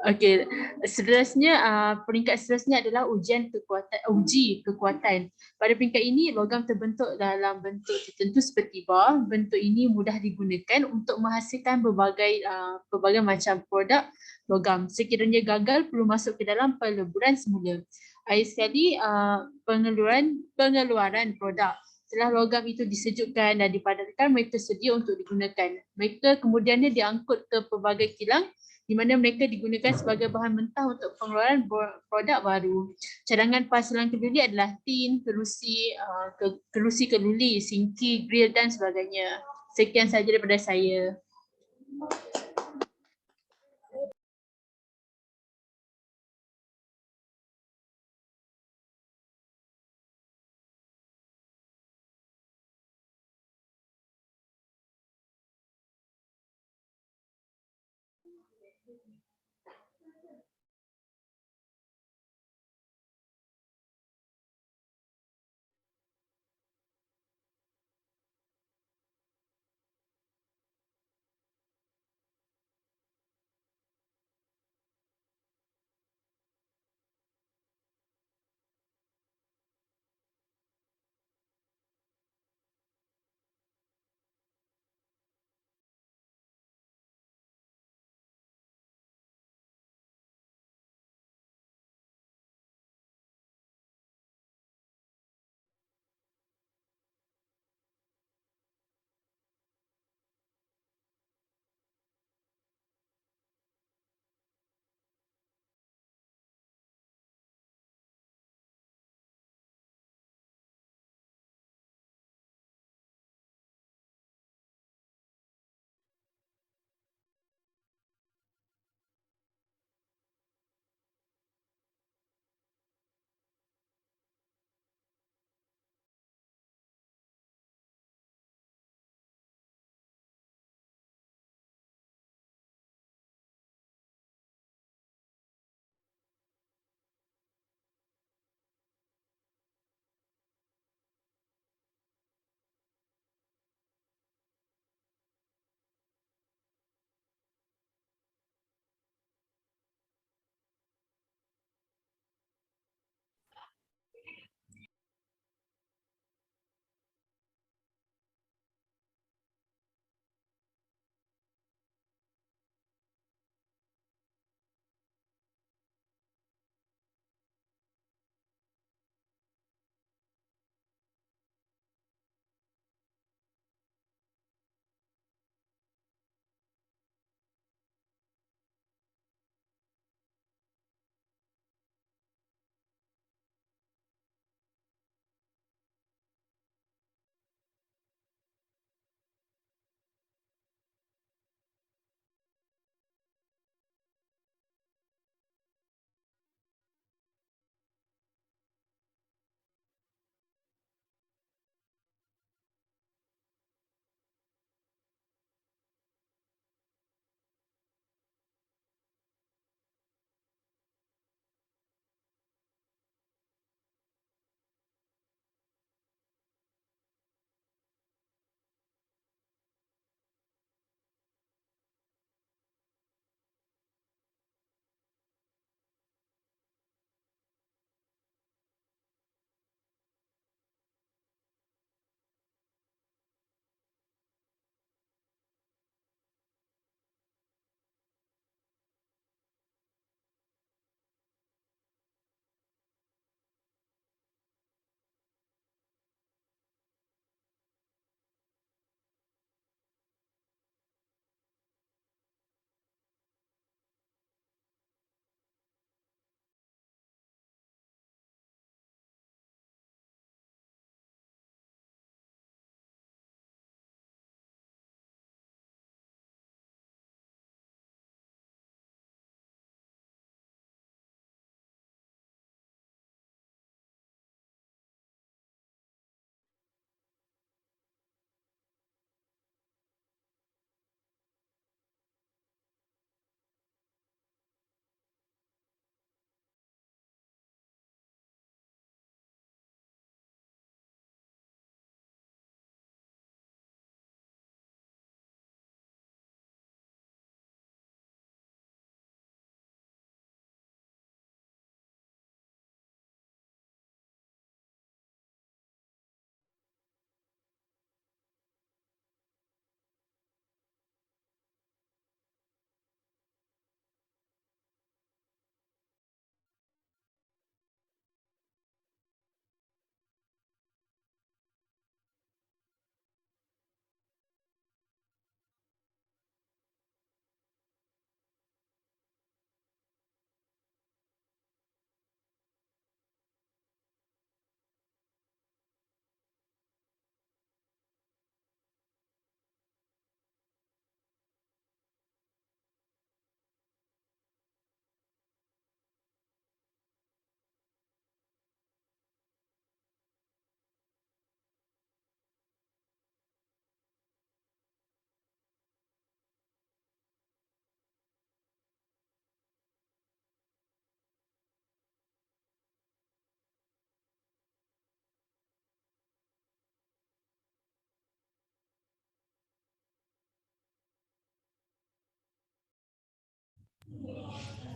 Okey, seterusnya peringkat seterusnya adalah uji kekuatan. Pada peringkat ini logam terbentuk dalam bentuk tertentu seperti bar. Bentuk ini mudah digunakan untuk menghasilkan berbagai macam produk logam. Sekiranya gagal perlu masuk ke dalam peleburan semula. Akhir sekali pengeluaran produk. Setelah logam itu disejukkan dan dipadatkan, mereka sedia untuk digunakan. Mereka kemudiannya diangkut ke pelbagai kilang di mana mereka digunakan sebagai bahan mentah untuk pengeluaran produk baru. Cadangan pasaran keduli adalah tin, kerusi keluli, singki, grill dan sebagainya. Sekian sahaja daripada saya.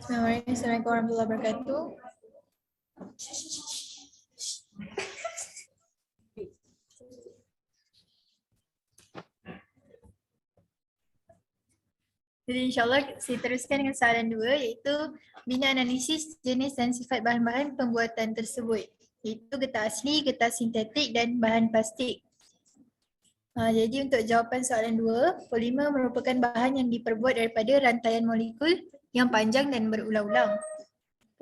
Assalamualaikum warahmatullahi wabarakatuh. Jadi insyaAllah saya teruskan dengan soalan 2 iaitu bina analisis jenis dan sifat bahan-bahan pembuatan tersebut, iaitu getah asli, getah sintetik dan bahan plastik. Jadi untuk jawapan soalan 2, polimer merupakan bahan yang diperbuat daripada rantaian molekul yang panjang dan berulang-ulang.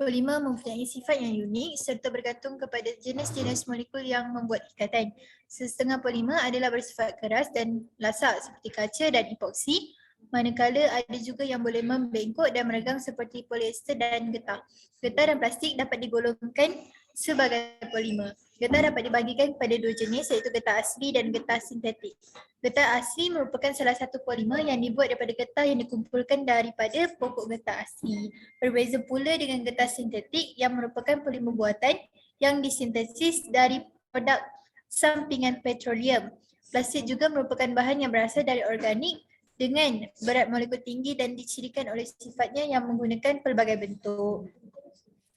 Polimer mempunyai sifat yang unik serta bergantung kepada jenis-jenis molekul yang membuat ikatan. Setengah polimer adalah bersifat keras dan lasak seperti kaca dan epoksi, manakala ada juga yang boleh membengkok dan meregang seperti polyester dan getah. Getah dan plastik dapat digolongkan sebagai polimer. Getah dapat dibahagikan kepada 2 jenis iaitu getah asli dan getah sintetik. Getah asli merupakan salah satu polimer yang dibuat daripada getah yang dikumpulkan daripada pokok getah asli. Berbeza pula dengan getah sintetik yang merupakan polimer buatan yang disintesis dari produk sampingan petroleum. Plastik juga merupakan bahan yang berasal dari organik dengan berat molekul tinggi dan dicirikan oleh sifatnya yang menggunakan pelbagai bentuk.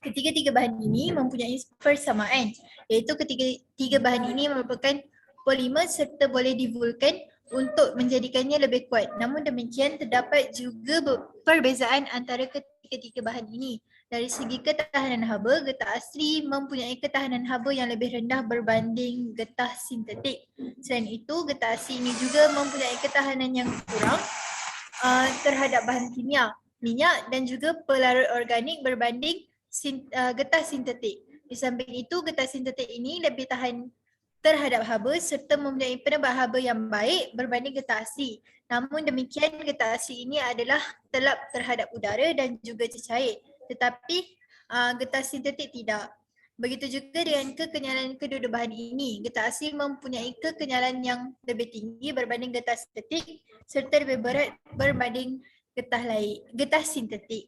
Ketiga-tiga bahan ini mempunyai persamaan, iaitu ketiga bahan ini merupakan polimer serta boleh divulkan untuk menjadikannya lebih kuat. Namun demikian terdapat juga perbezaan antara ketiga bahan ini. Dari segi ketahanan haba, getah asli mempunyai ketahanan haba yang lebih rendah berbanding getah sintetik. Selain itu, getah asli ini juga mempunyai ketahanan yang kurang terhadap bahan kimia, minyak dan juga pelarut organik berbanding getah sintetik. Di samping itu, getah sintetik ini lebih tahan terhadap haba serta mempunyai penebat haba yang baik berbanding getah asli. Namun demikian, getah asli ini adalah telap terhadap udara dan juga cecair, tetapi getah sintetik tidak. Begitu juga dengan kekenyalan kedua-dua bahan ini. Getah asli mempunyai kekenyalan yang lebih tinggi berbanding getah sintetik serta lebih berat berbanding getah sintetik.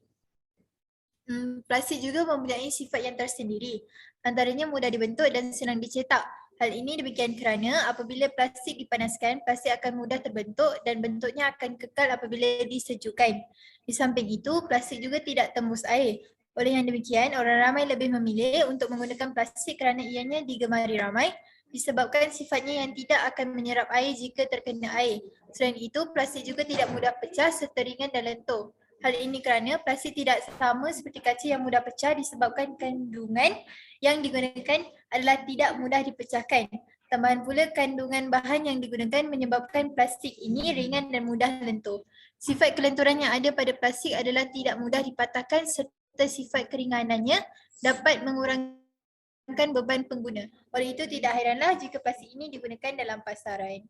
Plastik juga mempunyai sifat yang tersendiri. Antaranya mudah dibentuk dan senang dicetak. Hal ini demikian kerana apabila plastik dipanaskan, plastik akan mudah terbentuk dan bentuknya akan kekal apabila disejukkan. Di samping itu, plastik juga tidak tembus air. Oleh yang demikian, orang ramai lebih memilih untuk menggunakan plastik kerana ianya digemari ramai disebabkan sifatnya yang tidak akan menyerap air jika terkena air. Selain itu, plastik juga tidak mudah pecah serta ringan dan lentur. Hal ini kerana plastik tidak sama seperti kaca yang mudah pecah disebabkan kandungan yang digunakan adalah tidak mudah dipecahkan. Tambahan pula kandungan bahan yang digunakan menyebabkan plastik ini ringan dan mudah lentur. Sifat kelenturan yang ada pada plastik adalah tidak mudah dipatahkan serta sifat keringanannya dapat mengurangkan beban pengguna. Oleh itu tidak hairanlah jika plastik ini digunakan dalam pasaran.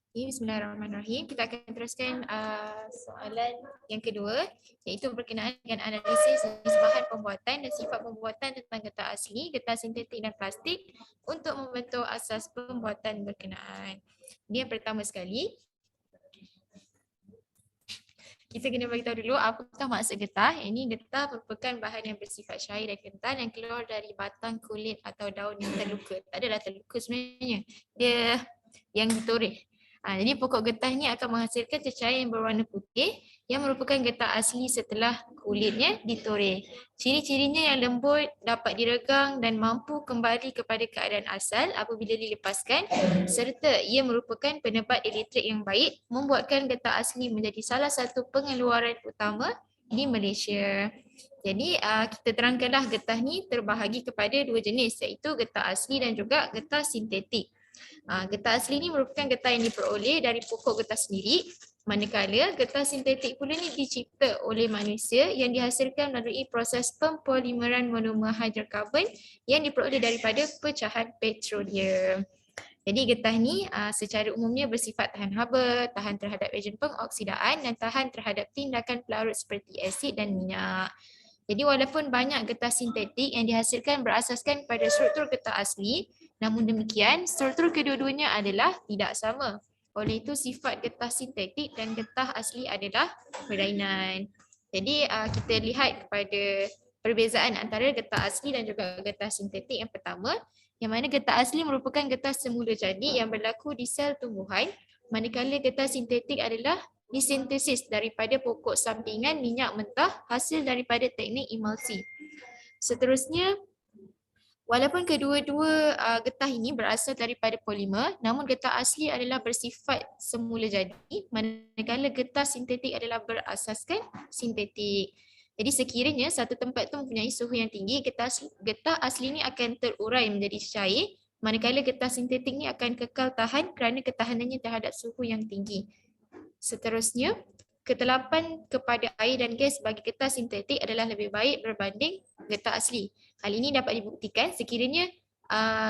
Bismillahirrahmanirrahim. Kita akan teruskan soalan yang kedua, iaitu berkenaan dengan analisis jenis bahan pembuatan dan sifat pembuatan tentang getah asli, getah sintetik dan plastik untuk membentuk asas pembuatan berkenaan. Ini yang pertama sekali. Kita kena beritahu dulu apakah maksud getah. Ini getah merupakan bahan yang bersifat cair dan kental yang keluar dari batang kulit atau daun yang terluka. Tak adalah terluka sebenarnya. Dia yang ditoreh. Jadi pokok getah ni akan menghasilkan cecair yang berwarna putih yang merupakan getah asli setelah kulitnya ditoreh. Ciri-cirinya yang lembut, dapat diregang dan mampu kembali kepada keadaan asal apabila dilepaskan, serta ia merupakan penebat elektrik yang baik, membuatkan getah asli menjadi salah satu pengeluaran utama di Malaysia. Jadi kita terangkanlah getah ni terbahagi kepada 2 jenis, iaitu getah asli dan juga getah sintetik. Getah asli ni merupakan getah yang diperoleh dari pokok getah sendiri, manakala getah sintetik pula ni dicipta oleh manusia yang dihasilkan melalui proses pempolimeran monomer hidrokarbon yang diperoleh daripada pecahan petroleum. Jadi getah ni secara umumnya bersifat tahan haba, tahan terhadap ejen pengoksidaan dan tahan terhadap tindakan pelarut seperti asid dan minyak. Jadi walaupun banyak getah sintetik yang dihasilkan berasaskan pada struktur getah asli, namun demikian struktur kedua-duanya adalah tidak sama. Oleh itu sifat getah sintetik dan getah asli adalah berlainan. Jadi kita lihat kepada perbezaan antara getah asli dan juga getah sintetik. Yang pertama, yang mana getah asli merupakan getah semula jadi yang berlaku di sel tumbuhan, manakala getah sintetik adalah disintesis daripada pokok sampingan minyak mentah hasil daripada teknik emulsi. Seterusnya, walaupun kedua-dua getah ini berasal daripada polimer, namun getah asli adalah bersifat semula jadi, manakala getah sintetik adalah berasaskan sintetik. Jadi sekiranya satu tempat itu mempunyai suhu yang tinggi, getah asli ini akan terurai menjadi cair, manakala getah sintetik ini akan kekal tahan kerana ketahanannya terhadap suhu yang tinggi. Seterusnya, ketelapan kepada air dan gas bagi getah sintetik adalah lebih baik berbanding getah asli. Hal ini dapat dibuktikan sekiranya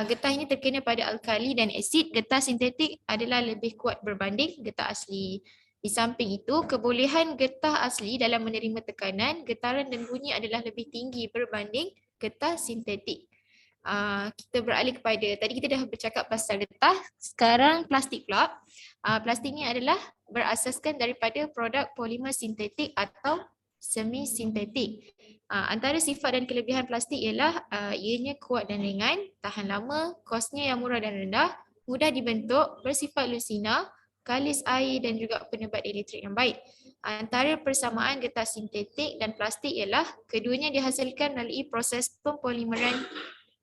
getah ini terkena pada alkali dan asid, getah sintetik adalah lebih kuat berbanding getah asli. Di samping itu, kebolehan getah asli dalam menerima tekanan, getaran dan bunyi adalah lebih tinggi berbanding getah sintetik. Kita beralih kepada, tadi kita dah bercakap pasal getah, sekarang plastik pula. Plastik ni adalah berasaskan daripada produk polimer sintetik atau semi sintetik. Antara sifat dan kelebihan plastik ialah ianya kuat dan ringan, tahan lama, kosnya yang murah dan rendah, mudah dibentuk, bersifat lusina, kalis air dan juga penebat elektrik yang baik. Antara persamaan getah sintetik dan plastik ialah keduanya dihasilkan melalui proses pempolimeran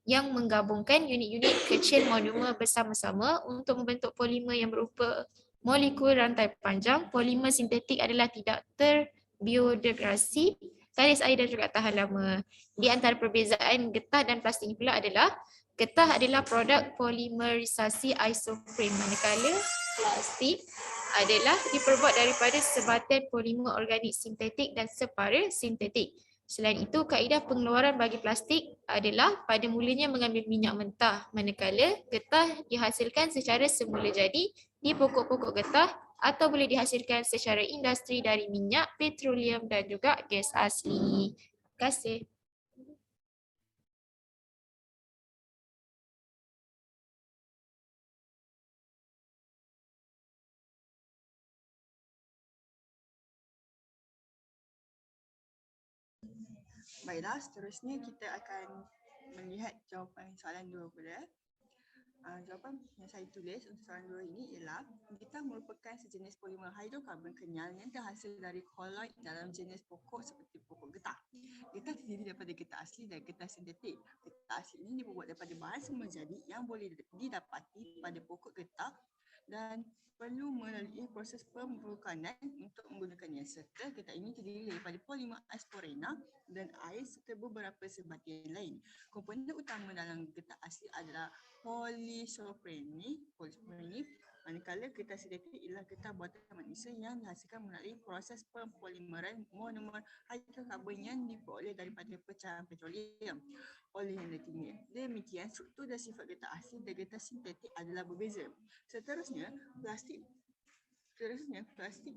yang menggabungkan unit-unit kecil monomer bersama-sama untuk membentuk polimer yang berupa molekul rantai panjang. Polimer sintetik adalah tidak terbiodegradasi, kalis air dan juga tahan lama. Di antara perbezaan getah dan plastik ini pula adalah getah adalah produk polimerisasi isoframe, manakala plastik adalah diperbuat daripada sebatan polimer organik sintetik dan separa sintetik. Selain itu, kaedah pengeluaran bagi plastik adalah pada mulanya mengambil minyak mentah, manakala getah dihasilkan secara semula jadi di pokok-pokok getah atau boleh dihasilkan secara industri dari minyak, petroleum dan juga gas asli. Terima kasih. Baiklah, seterusnya kita akan melihat jawapan soalan 2 pula. Jawapan yang saya tulis untuk soalan 2 ini ialah getah merupakan sejenis polimer hidrokarbon kenyal yang terhasil dari koloid dalam jenis pokok seperti pokok getah. Getah terdiri daripada getah asli dan getah sintetik. Getah asli ini dibuat daripada bahan semula jadi yang boleh didapati pada pokok getah dan perlu melalui proses pemvulkanan untuk menggunakannya, serta getah ini terdiri daripada polimer asporena dan air serta beberapa sebatian lain. Komponen utama dalam getah asli adalah polisofreni, manakala getah sintetik ialah getah buatan manusia yang dihasilkan melalui proses pempolimeran monomer hidrokarbon yang diperoleh daripada pecahan petroleum. Oleh yang demikian, struktur dan sifat getah asli dan getah sintetik adalah berbeza. Seterusnya, plastik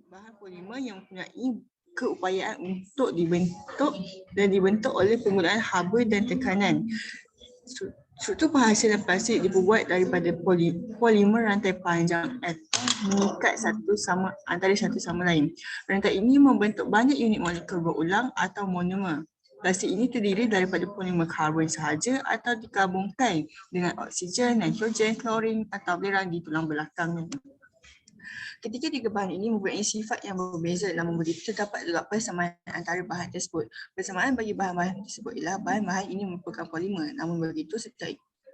bahan polimer yang mempunyai keupayaan untuk dibentuk oleh penggunaan haba dan tekanan. Struktur penghasilan plastik dibuat daripada polimer rantai panjang atom mengikat antara satu sama lain. Rantai ini membentuk banyak unit molekul berulang atau monomer. Plastik ini terdiri daripada polimer karbon sahaja atau digabungkan dengan oksigen, nitrogen, klorin atau belerang di tulang belakang. Ketika tiga bahan ini mempunyai sifat yang berbeza namun begitu terdapat juga persamaan antara bahan tersebut. Persamaan bagi bahan-bahan tersebut ialah bahan-bahan ini merupakan polimer, namun begitu serta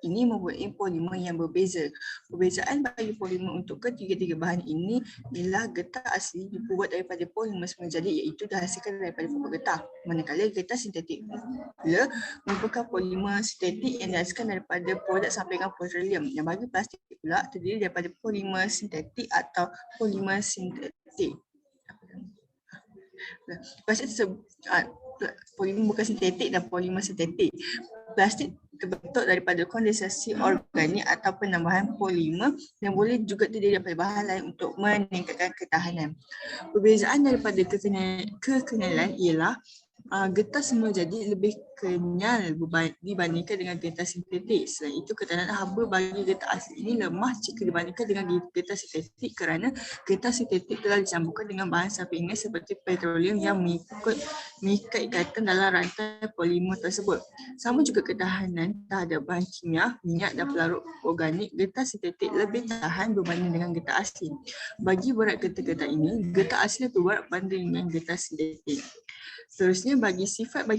ini mempunyai polimer yang berbeza. Perbezaan bagi polimer untuk ketiga-tiga bahan ini ialah getah asli dibuat daripada polimer semula jadi iaitu dihasilkan daripada pokok getah, manakala getah sintetik pula merupakan polimer sintetik yang dihasilkan daripada produk sampingan petroleum. Yang bagi plastik pula terdiri daripada polimer sintetik atau polimer sintetik. Plastik polimer bukan sintetik dan polimer sintetik. Plastik terbentuk daripada kondensasi organik atau penambahan polimer yang boleh juga terdiri daripada bahan lain untuk meningkatkan ketahanan. Perbezaan daripada kekenalan ialah getah semula jadi lebih kenyal dibandingkan dengan getah sintetik. Selain itu, ketahanan haba bagi getah asli ini lemah jika dibandingkan dengan getah sintetik kerana getah sintetik telah dicampurkan dengan bahan sampingan seperti petroleum yang mengikat ikatan dalam rantai polimer tersebut. Sama juga ketahanan terhadap bahan kimia, minyak dan pelarut organik, getah sintetik lebih tahan berbanding dengan getah asli. Bagi berat getah-getah ini, getah asli lebih berat berbanding dengan getah sintetik. Seterusnya, bagi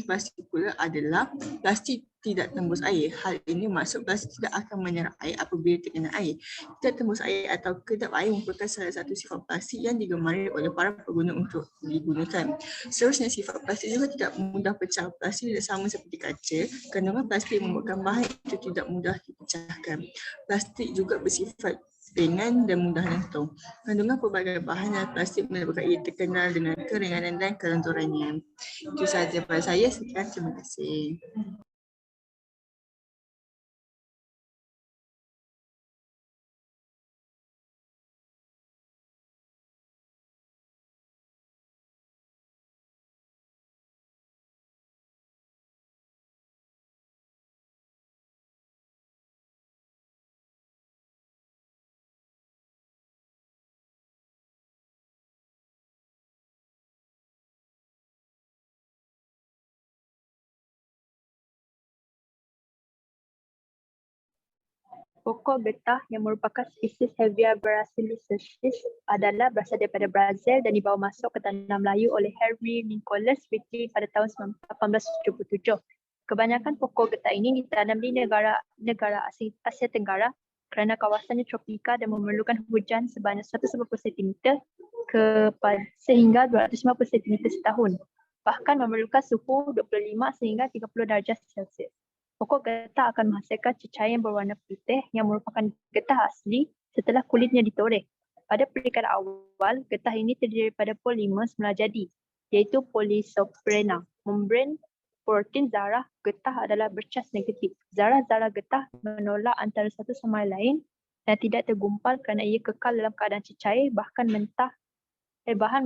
plastik pula adalah plastik tidak tembus air. Hal ini maksud plastik tidak akan menyerap air apabila terkena air. Tidak tembus air atau kedap air merupakan salah satu sifat plastik yang digemari oleh para pengguna untuk digunakan. Seterusnya, sifat plastik juga tidak mudah pecah. Plastik tidak sama seperti kaca. Kandungan plastik membuatkan bahan itu tidak mudah dipecahkan. Plastik juga bersifat ringan dan mudah lentur. Kandungan pelbagai bahan dalam plastik menyebabkan ia terkenal dengan keringanan dan kelenturannya. Itu sahaja daripada saya. Sekian, terima kasih. Pokok getah yang merupakan spesies Hevia brasiliensis adalah berasal daripada Brazil dan dibawa masuk ke tanah Melayu oleh Henry Nicholas Ridley pada tahun 1877. Kebanyakan pokok getah ini ditanam di negara Asia Tenggara kerana kawasannya tropika dan memerlukan hujan sebanyak 190 cm sehingga 250 cm setahun. Bahkan memerlukan suhu 25 sehingga 30 darjah Celsius. Pokok getah akan menghasilkan cecair yang berwarna putih yang merupakan getah asli setelah kulitnya ditoreh. Pada peringkat awal, getah ini terdiri daripada polimer semula jadi, iaitu polisoprena. Membran protein zarah getah adalah bercas negatif. Zarah-zarah getah menolak antara satu sama lain dan tidak tergumpal kerana ia kekal dalam keadaan cecair, bahan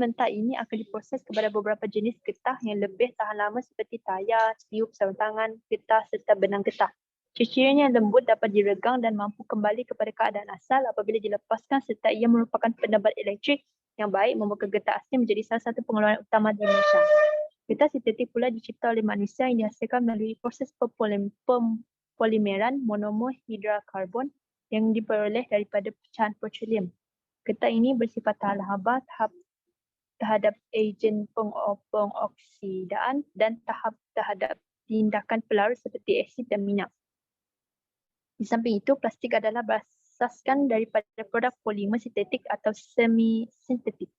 mentah ini akan diproses kepada beberapa jenis getah yang lebih tahan lama seperti tayar, tiup, sarung tangan, getah serta benang getah. Ciri-cirinya lembut, dapat diregang dan mampu kembali kepada keadaan asal apabila dilepaskan serta ia merupakan penebat elektrik yang baik membuat getah asli menjadi salah satu pengeluaran utama di Malaysia. Getah sintetik pula dicipta oleh manusia yang dihasilkan melalui proses polimeran monomer hidrokarbon yang diperoleh daripada pecahan petroleum. Getah ini bersifat tahan haba, terhadap ejen pengoksidaan dan terhadap tindakan pelarut seperti asid dan minyak. Di samping itu, plastik adalah berasaskan daripada produk polimer sintetik atau semi-sintetik.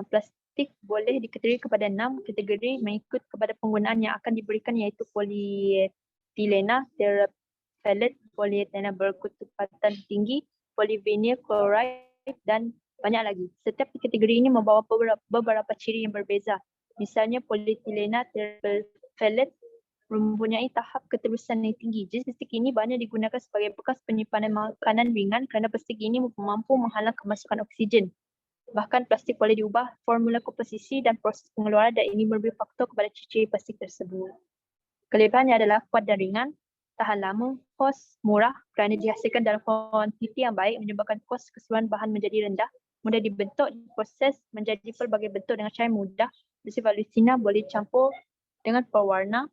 Plastik boleh dikategori kepada 6 kategori mengikut kepada penggunaan yang akan diberikan iaitu polietilena terephthalate, polietilena berkutubatan tinggi, polyvinyl chloride dan banyak lagi. Setiap kategori ini membawa beberapa ciri yang berbeza. Misalnya polietilena terephthalate mempunyai tahap keterusan yang tinggi. Jenis plastik ini banyak digunakan sebagai bekas penyimpanan makanan ringan kerana plastik ini mampu menghalang kemasukan oksigen. Bahkan plastik boleh diubah formula komposisi dan proses pengeluaran dan ini memberi faktor kepada ciri-ciri plastik tersebut. Kelebihannya adalah kuat dan ringan, tahan lama, kos murah kerana dihasilkan dalam kuantiti yang baik menyebabkan kos keseluruhan bahan menjadi rendah, mudah dibentuk, diproses menjadi pelbagai bentuk dengan cara mudah, bersifat lucina, boleh campur dengan pewarna,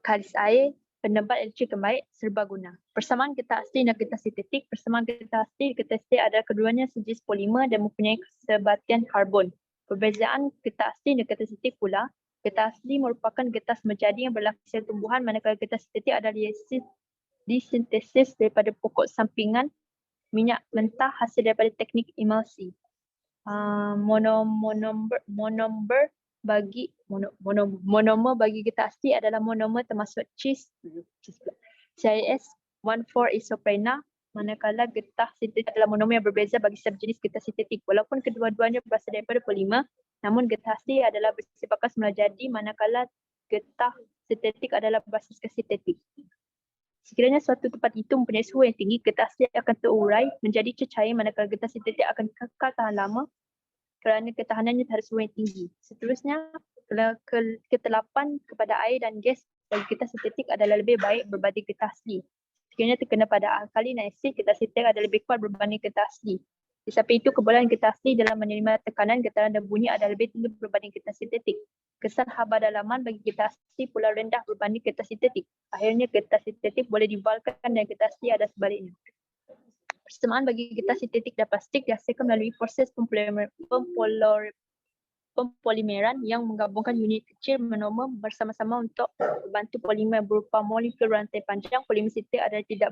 kalis air, penebat elektrik yang baik, serbaguna. Persamaan getah asli dan getah sintetik. Persamaan getah asli dan getah sintetik adalah keduanya sejenis polimer dan mempunyai kesebatian karbon. Perbezaan getah asli dan getah sintetik pula, getah asli merupakan getah semajadi yang berlapis tumbuhan, manakala getah sintetik adalah disintesis daripada pokok sampingan minyak mentah hasil daripada teknik emulsi. Monomer bagi getah asli adalah monomer termasuk CIS14 isoprena, manakala getah sintetik adalah monomer yang berbeza bagi setiap jenis getah sintetik. Walaupun kedua-duanya berasal daripada polimer, namun getah asli adalah bersifat semula jadi, manakala getah sintetik adalah berasaskan sintetik. Sekiranya suatu tempat itu mempunyai suhu yang tinggi, getah asli akan terurai menjadi cecair manakala getah sintetik akan kekal tahan lama kerana ketahanannya terhadap suhu yang tinggi. Seterusnya, ketelapan kepada air dan gas bagi getah sintetik adalah lebih baik berbanding getah asli. Sekiranya terkena pada alkali dan asid, getah sintetik adalah lebih kuat berbanding getah asli. Di samping itu, kebolehan getah asli dalam menerima tekanan, getaran dan bunyi adalah lebih tinggi berbanding getah sintetik. Kesan haba dalaman bagi getah asli pula rendah berbanding getah sintetik. Akhirnya, getah sintetik boleh dibalkan dan getah asli ada sebaliknya. Persamaan bagi getah sintetik dan plastik dihasilkan melalui proses pempolimeran yang menggabungkan unit kecil monomer bersama-sama untuk membantu polimer berupa molekul rantai panjang. Polimer sintetik adalah tidak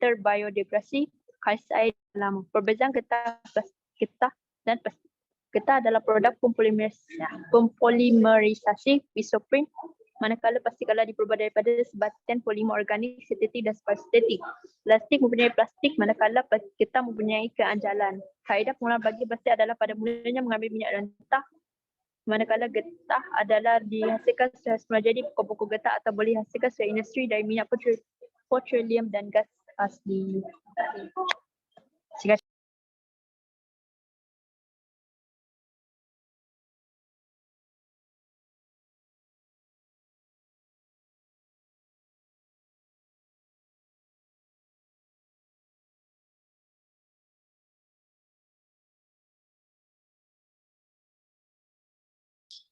terbiodegradasi khas air dalam. Perbezaan getah dan plastik. Getah adalah produk pempolimerisasi isoprene, manakala plastik adalah diperbuat daripada sebatian polimer organik, sintetik dan sintetik. Plastik mempunyai plastik, manakala getah mempunyai keanjalan. Kaedah pengolahan bagi plastik adalah pada mulanya mengambil minyak rentah, manakala getah adalah dihasilkan secara jadi pokok-pokok getah atau boleh dihasilkan secara industri dari minyak petroleum dan gas asli.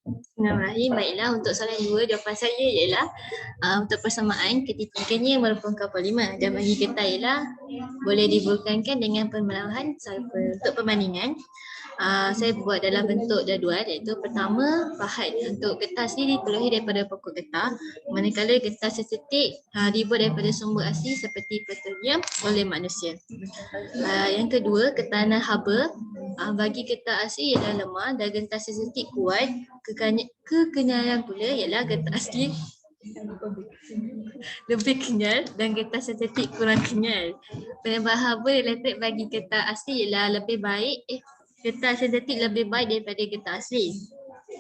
Bismillahirrahmanirrahim. Baiklah, untuk soalan 2, jawapan saya ialah untuk persamaan ketiganya merupakan polimer dan bagi getah ialah boleh dibulkankan dengan pemelahan sulfur. Untuk perbandingan, saya buat dalam bentuk jadual, iaitu pertama pahat untuk getah asli diperolehi daripada pokok getah, manakala getah sintetik dibuat daripada sumber asli seperti petroleum oleh manusia. Yang kedua, ketahanan haba bagi getah asli ialah lemah dan getah sintetik kuat. Kekenyalan pula ialah getah asli lebih kenyal dan getah sintetik kurang kenyal. Penambahan haba elektrik bagi getah asli ialah lebih baik. Getah sintetik lebih baik daripada getah asli.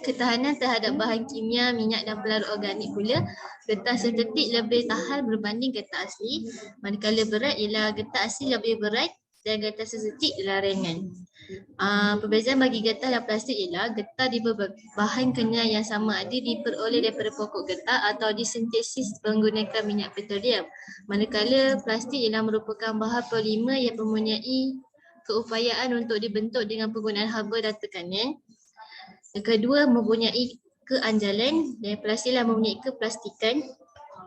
Ketahanan terhadap bahan kimia, minyak dan pelarut organik pula, getah sintetik lebih tahan berbanding getah asli. Manakala berat ialah getah asli lebih berat dan getah sintetik ialah ringan. Perbezaan bagi getah dan plastik ialah getah diberi bahan kenyal yang sama ada diperoleh daripada pokok getah atau disintesis menggunakan minyak petroleum. Manakala plastik ialah merupakan bahan polimer yang mempunyai keupayaan untuk dibentuk dengan penggunaan haba dan tekanan. Yang kedua, mempunyai keanjalan dan plastik ialah mempunyai keplastikan.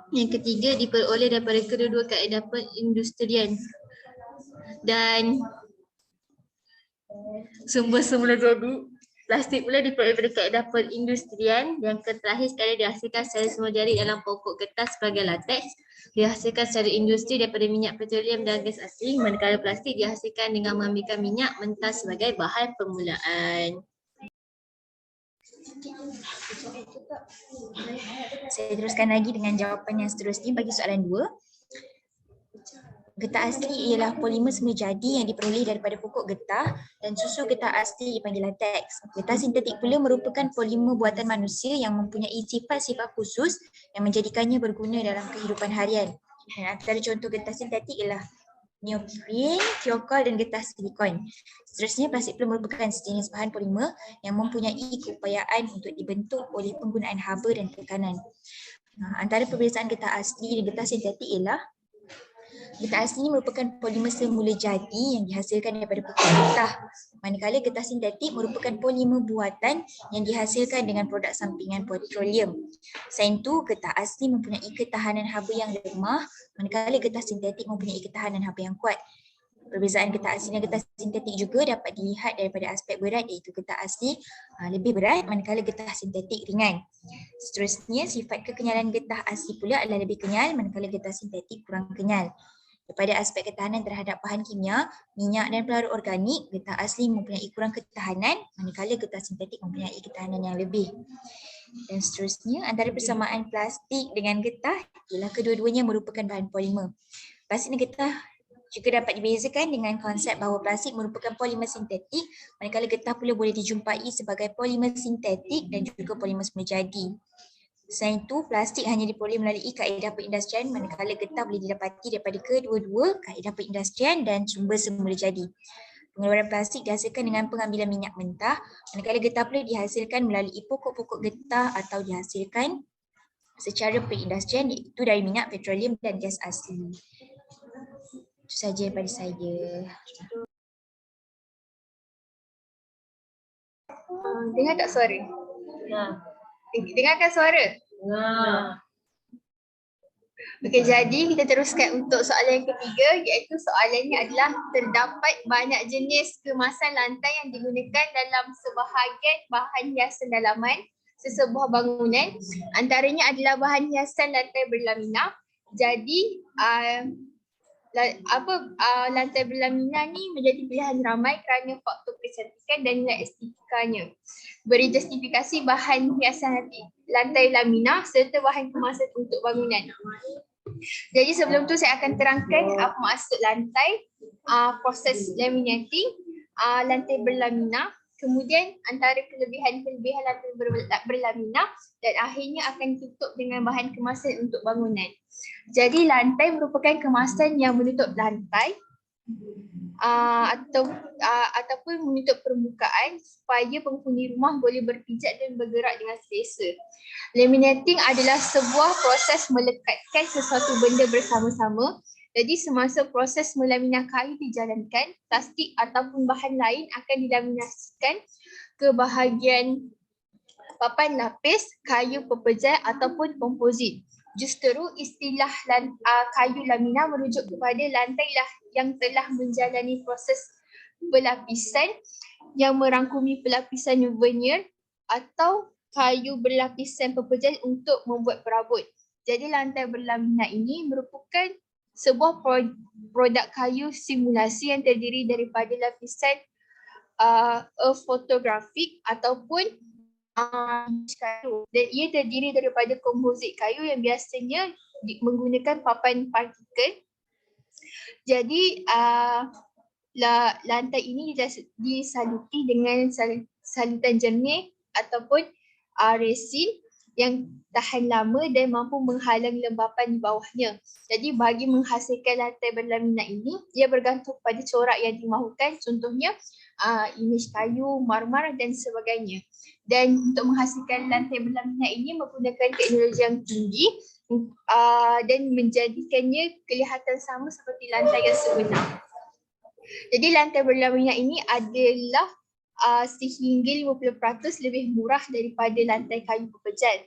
Yang ketiga, diperoleh daripada kedua-dua kaedah perindustrian dan sumber semula jadi. Plastik pula diperoleh daripada kaedah perindustrian. Yang terakhir sekali dihasilkan secara semula jadi dalam pokok getah sebagai lateks. Dihasilkan secara industri daripada minyak petroleum dan gas asli, manakala plastik dihasilkan dengan mengambilkan minyak mentah sebagai bahan permulaan. Saya teruskan lagi dengan jawapan yang seterusnya bagi soalan 2. Getah asli ialah polimer semula jadi yang diperoleh daripada pokok getah dan susu getah asli dipanggil lateks. Getah sintetik pula merupakan polimer buatan manusia yang mempunyai sifat-sifat khusus yang menjadikannya berguna dalam kehidupan harian. Dan antara contoh getah sintetik ialah neoprene, thiokol dan getah silikon. Seterusnya, plastik pula merupakan sejenis bahan polimer yang mempunyai keupayaan untuk dibentuk oleh penggunaan haba dan tekanan. Antara perbezaan getah asli dan getah sintetik ialah getah asli merupakan polimer semula jadi yang dihasilkan daripada pokok getah, manakala getah sintetik merupakan polimer buatan yang dihasilkan dengan produk sampingan petroleum. Selain itu, getah asli mempunyai ketahanan haba yang lemah, manakala getah sintetik mempunyai ketahanan haba yang kuat. Perbezaan getah asli dan getah sintetik juga dapat dilihat daripada aspek berat, iaitu getah asli lebih berat manakala getah sintetik ringan. Seterusnya, sifat kekenyalan getah asli pula adalah lebih kenyal manakala getah sintetik kurang kenyal. Daripada aspek ketahanan terhadap bahan kimia, minyak dan pelarut organik, getah asli mempunyai kurang ketahanan manakala getah sintetik mempunyai ketahanan yang lebih. Dan seterusnya, antara persamaan plastik dengan getah ialah kedua-duanya merupakan bahan polimer. Plastik dan getah juga dapat dibezakan dengan konsep bahawa plastik merupakan polimer sintetik, manakala getah pula boleh dijumpai sebagai polimer sintetik dan juga polimer semula jadi. Selain itu, plastik hanya diperoleh melalui kaedah perindustrian, manakala getah boleh didapati daripada kedua-dua kaedah perindustrian dan sumber semula jadi. Pengeluaran plastik dihasilkan dengan pengambilan minyak mentah, manakala getah pula dihasilkan melalui pokok-pokok getah atau dihasilkan secara perindustrian iaitu dari minyak petroleum dan gas asli. Itu saja daripada saya. Dengar tak suara? Dengarkan suara? Okey, jadi kita teruskan untuk soalan yang ketiga, iaitu soalannya adalah terdapat banyak jenis kemasan lantai yang digunakan dalam sebahagian bahan hiasan dalaman sesebuah bangunan. Antaranya adalah bahan hiasan lantai berlamina. Jadi lantai berlamina ni menjadi pilihan ramai kerana faktor kecantikan dan nilai estetikanya. Beri justifikasi bahan hiasan lantai lamina serta bahan kemasan untuk bangunan. Jadi sebelum tu saya akan terangkan apa maksud lantai, proses laminating, lantai berlamina, kemudian antara kelebihan-kelebihan lantai berlamina dan akhirnya akan tutup dengan bahan kemasan untuk bangunan. Jadi lantai merupakan kemasan yang menutup lantai ataupun menutup permukaan supaya penghuni rumah boleh berpijak dan bergerak dengan selesa. Laminating adalah sebuah proses melekatkan sesuatu benda bersama-sama. Jadi semasa proses melamina kayu dijalankan, plastik ataupun bahan lain akan dilaminasikan ke bahagian papan lapis, kayu pepejal ataupun komposit. Justeru istilah kayu lamina merujuk kepada lantai yang telah menjalani proses pelapisan yang merangkumi pelapisan veneer atau kayu berlapisan pepejal untuk membuat perabot. Jadi lantai berlamina ini merupakan sebuah produk kayu simulasi yang terdiri daripada lapisan fotografik ataupun kayu, dan ia terdiri daripada komposit kayu yang biasanya menggunakan papan partikel. Jadi lantai ini disaluti dengan salutan jernih ataupun resin yang tahan lama dan mampu menghalang lembapan di bawahnya. Jadi bagi menghasilkan lantai berlamina ini, ia bergantung pada corak yang dimahukan, contohnya imej kayu, marmar dan sebagainya. Dan untuk menghasilkan lantai berlamina ini menggunakan teknologi yang tinggi dan menjadikannya kelihatan sama seperti lantai yang sebenar. Jadi lantai berlamina ini adalah sehingga 50% lebih murah daripada lantai kayu pepejal.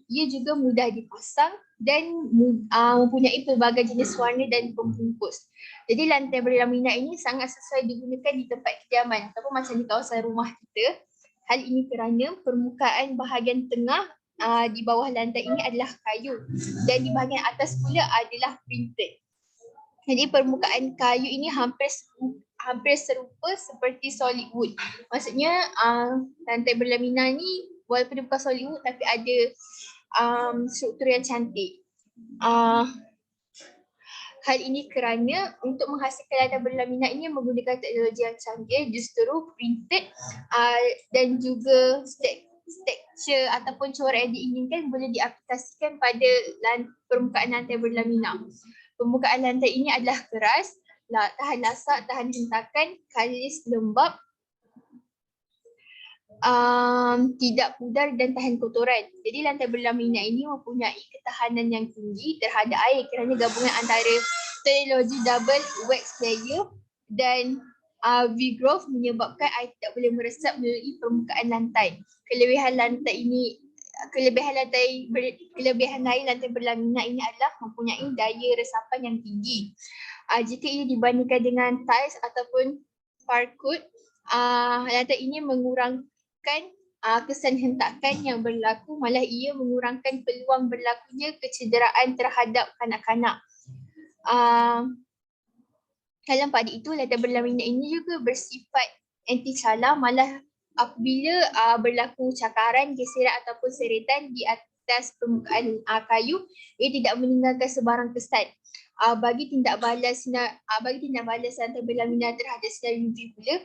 Ia juga mudah dipasang dan mempunyai pelbagai jenis warna dan pembungkus. Jadi lantai berlamina ini sangat sesuai digunakan di tempat kediaman ataupun macam di kawasan rumah kita. Hal ini kerana permukaan bahagian tengah di bawah lantai ini adalah kayu dan di bahagian atas pula adalah printed. Jadi permukaan kayu ini hampir serupa seperti solid wood. Maksudnya lantai berlamina ni walaupun dia bukan solid wood tapi ada struktur yang cantik. Hal ini kerana untuk menghasilkan lantai berlamina ini menggunakan teknologi yang canggih, justeru printed dan juga tekstur ataupun corak yang diinginkan boleh diaplikasikan pada permukaan lantai berlamina. Permukaan lantai ini adalah keras, tahan lasak, tahan hentakan, kalis lembab, tidak pudar dan tahan kotoran. Jadi lantai berlamina ini mempunyai ketahanan yang tinggi terhadap air kerana gabungan antara teknologi double wax layer dan V-groove menyebabkan air tidak boleh meresap melalui permukaan lantai. Kelebihan lain lantai berlamina ini adalah mempunyai daya resapan yang tinggi. Jika ia dibandingkan dengan tiles ataupun parquet, lantai ini mengurangkan kesan hentakan yang berlaku, malah ia mengurangkan peluang berlakunya kecederaan terhadap kanak-kanak. Dalam pada itu, lantai berlamina ini juga bersifat anti calar, malah apabila berlaku cakaran, geseran ataupun seretan di atas permukaan kayu, ia tidak meninggalkan sebarang kesan. Bagi tindak balas lantai berlamina terhadap sinar UV pula,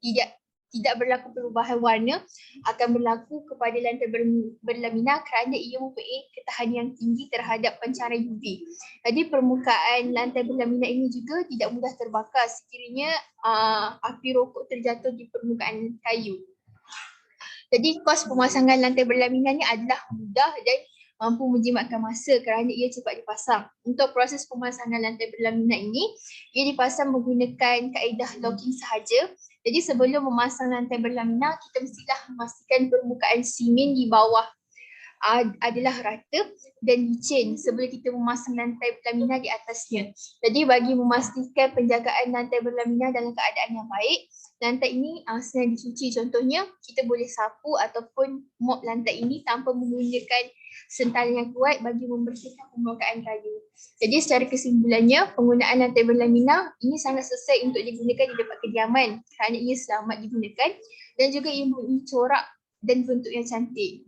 ia tidak berlaku perubahan warna akan berlaku kepada lantai berlamina kerana ia mempunyai ketahanan yang tinggi terhadap pancaran UV. Jadi permukaan lantai berlamina ini juga tidak mudah terbakar sekiranya api rokok terjatuh di permukaan kayu. Jadi kos pemasangan lantai berlamina ni adalah mudah dan mampu menjimatkan masa kerana ia cepat dipasang. Untuk proses pemasangan lantai berlamina ini, ia dipasang menggunakan kaedah locking sahaja. Jadi sebelum memasang lantai berlamina, kita mestilah memastikan permukaan simen di bawah adalah rata dan licin sebelum kita memasang lantai berlamina di atasnya. Jadi bagi memastikan penjagaan lantai berlamina dalam keadaan yang baik, lantai ini senang dicuci. Contohnya, kita boleh sapu ataupun mop lantai ini tanpa menggunakan sentalan yang kuat bagi membersihkan permukaan kayu. Jadi secara kesimpulannya, penggunaan lantai berlamina ini sangat sesuai untuk digunakan di tempat kediaman kerana ia selamat digunakan dan juga ia mempunyai corak dan bentuk yang cantik.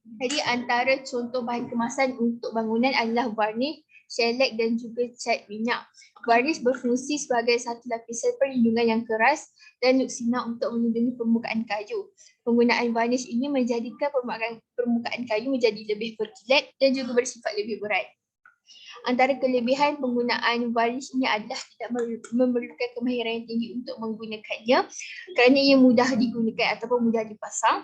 Jadi antara contoh bahan kemasan untuk bangunan adalah varnish, shellac dan juga cat minyak. Varnish berfungsi sebagai satu lapisan perlindungan yang keras dan luksina untuk melindungi permukaan kayu. Penggunaan varnish ini menjadikan permukaan kayu menjadi lebih berkilat dan juga bersifat lebih berat. Antara kelebihan penggunaan varnish ini adalah tidak memerlukan kemahiran yang tinggi untuk menggunakannya kerana ia mudah digunakan ataupun mudah dipasang.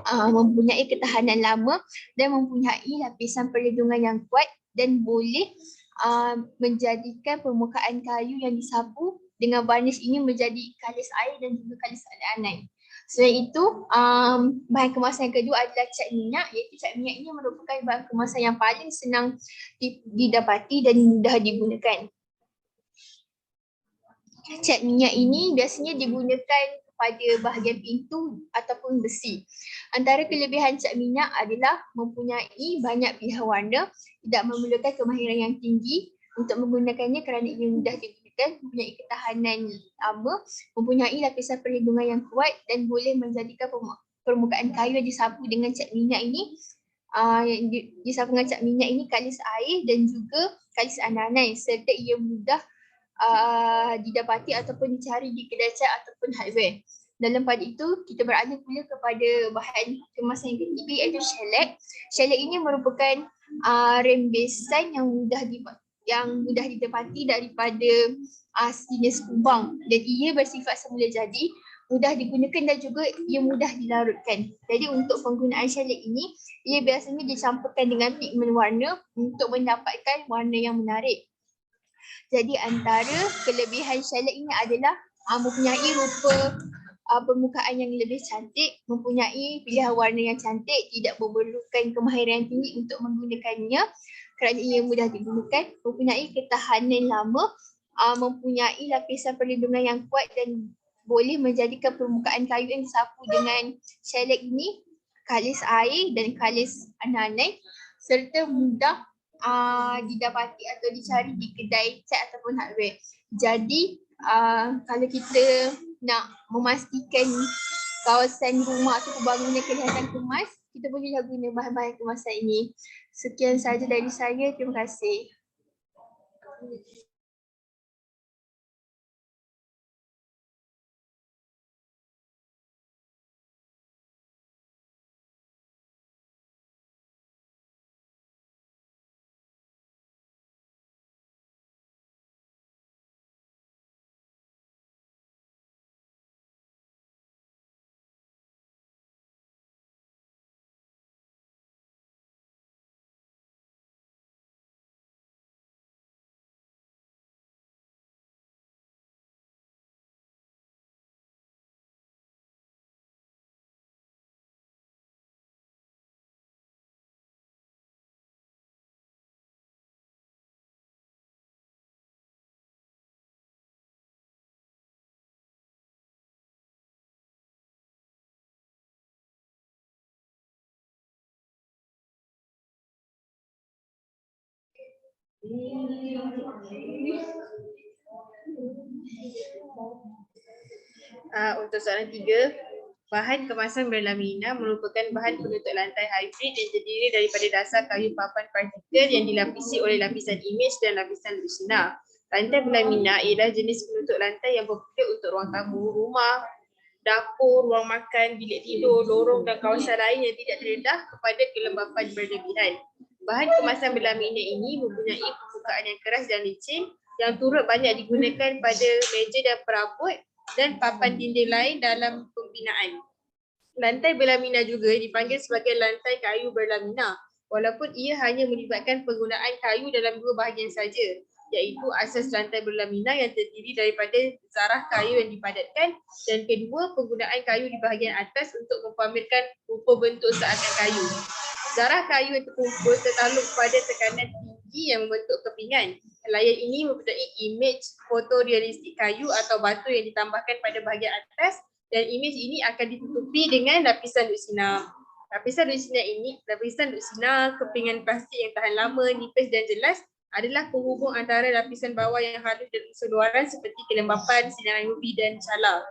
Mempunyai ketahanan lama dan mempunyai lapisan perlindungan yang kuat dan boleh menjadikan permukaan kayu yang disapu dengan varnish ini menjadi kalis air dan juga kalis anai. Selain itu, bahan kemasan yang kedua adalah cat minyak, iaitu cat minyak ini merupakan bahan kemasan yang paling senang didapati dan mudah digunakan. Cat minyak ini biasanya digunakan pada bahagian pintu ataupun besi. Antara kelebihan cat minyak adalah mempunyai banyak pilihan warna, tidak memerlukan kemahiran yang tinggi untuk menggunakannya kerana ia mudah digunakan, mempunyai ketahanan lama, mempunyai lapisan perlindungan yang kuat dan boleh menjadikan permukaan kayu yang disapu dengan cat minyak ini disapu dengan cat minyak ini kalis air dan juga kalis anai serta ia mudah didapati ataupun dicari di kedai cat ataupun hardware. Dalam pada itu, kita beralih pula kepada bahan kemasan yang ketiga iaitu shellac. Shellac ini merupakan rembesan yang mudah didapati daripada jenis kubang dan ia bersifat semula jadi, mudah digunakan dan juga ia mudah dilarutkan. Jadi untuk penggunaan shellac ini, ia biasanya dicampurkan dengan pigmen warna untuk mendapatkan warna yang menarik. Jadi antara kelebihan shellac ini adalah mempunyai rupa permukaan yang lebih cantik, mempunyai pilihan warna yang cantik, tidak memerlukan kemahiran yang tinggi untuk menggunakannya kerana ia mudah digunakan, mempunyai ketahanan lama, mempunyai lapisan perlindungan yang kuat dan boleh menjadikan permukaan kayu yang disapu dengan shellac ini kalis air dan kalis anai serta mudah didapati atau dicari di kedai cat ataupun hardware. Jadi kalau kita nak memastikan kawasan rumah atau bangunan kelihatan kemas, kita bolehlah guna bahan-bahan kemasan ini. Sekian sahaja dari saya. Terima kasih. Untuk soalan 3, bahan kemasan berlamina merupakan bahan penutup lantai hybrid yang terdiri daripada dasar kayu papan partikel yang dilapisi oleh lapisan imej dan lapisan luksina. Lantai berlamina ialah jenis penutup lantai yang popular untuk ruang tamu, rumah, dapur, ruang makan, bilik tidur, lorong dan kawasan lain yang tidak terdedah kepada kelembapan berlebihan. Bahan kemasan berlamina ini mempunyai permukaan yang keras dan licin yang turut banyak digunakan pada meja dan perabot dan papan dinding lain dalam pembinaan. Lantai berlamina juga dipanggil sebagai lantai kayu berlamina, walaupun ia hanya melibatkan penggunaan kayu dalam dua bahagian saja, iaitu asas lantai berlamina yang terdiri daripada zarah kayu yang dipadatkan dan kedua penggunaan kayu di bahagian atas untuk mempamerkan rupa bentuk seakan kayu. Zarah kayu yang terkumpul tertakluk pada tekanan tinggi yang membentuk kepingan. Layan ini mempunyai imej fotorealistik kayu atau batu yang ditambahkan pada bahagian atas dan imej ini akan ditutupi dengan lapisan lutsina. Lapisan lutsina kepingan plastik yang tahan lama, nipis dan jelas adalah penghubung antara lapisan bawah yang halus dan unsur luaran seperti kelembapan, sinaran UV dan cala.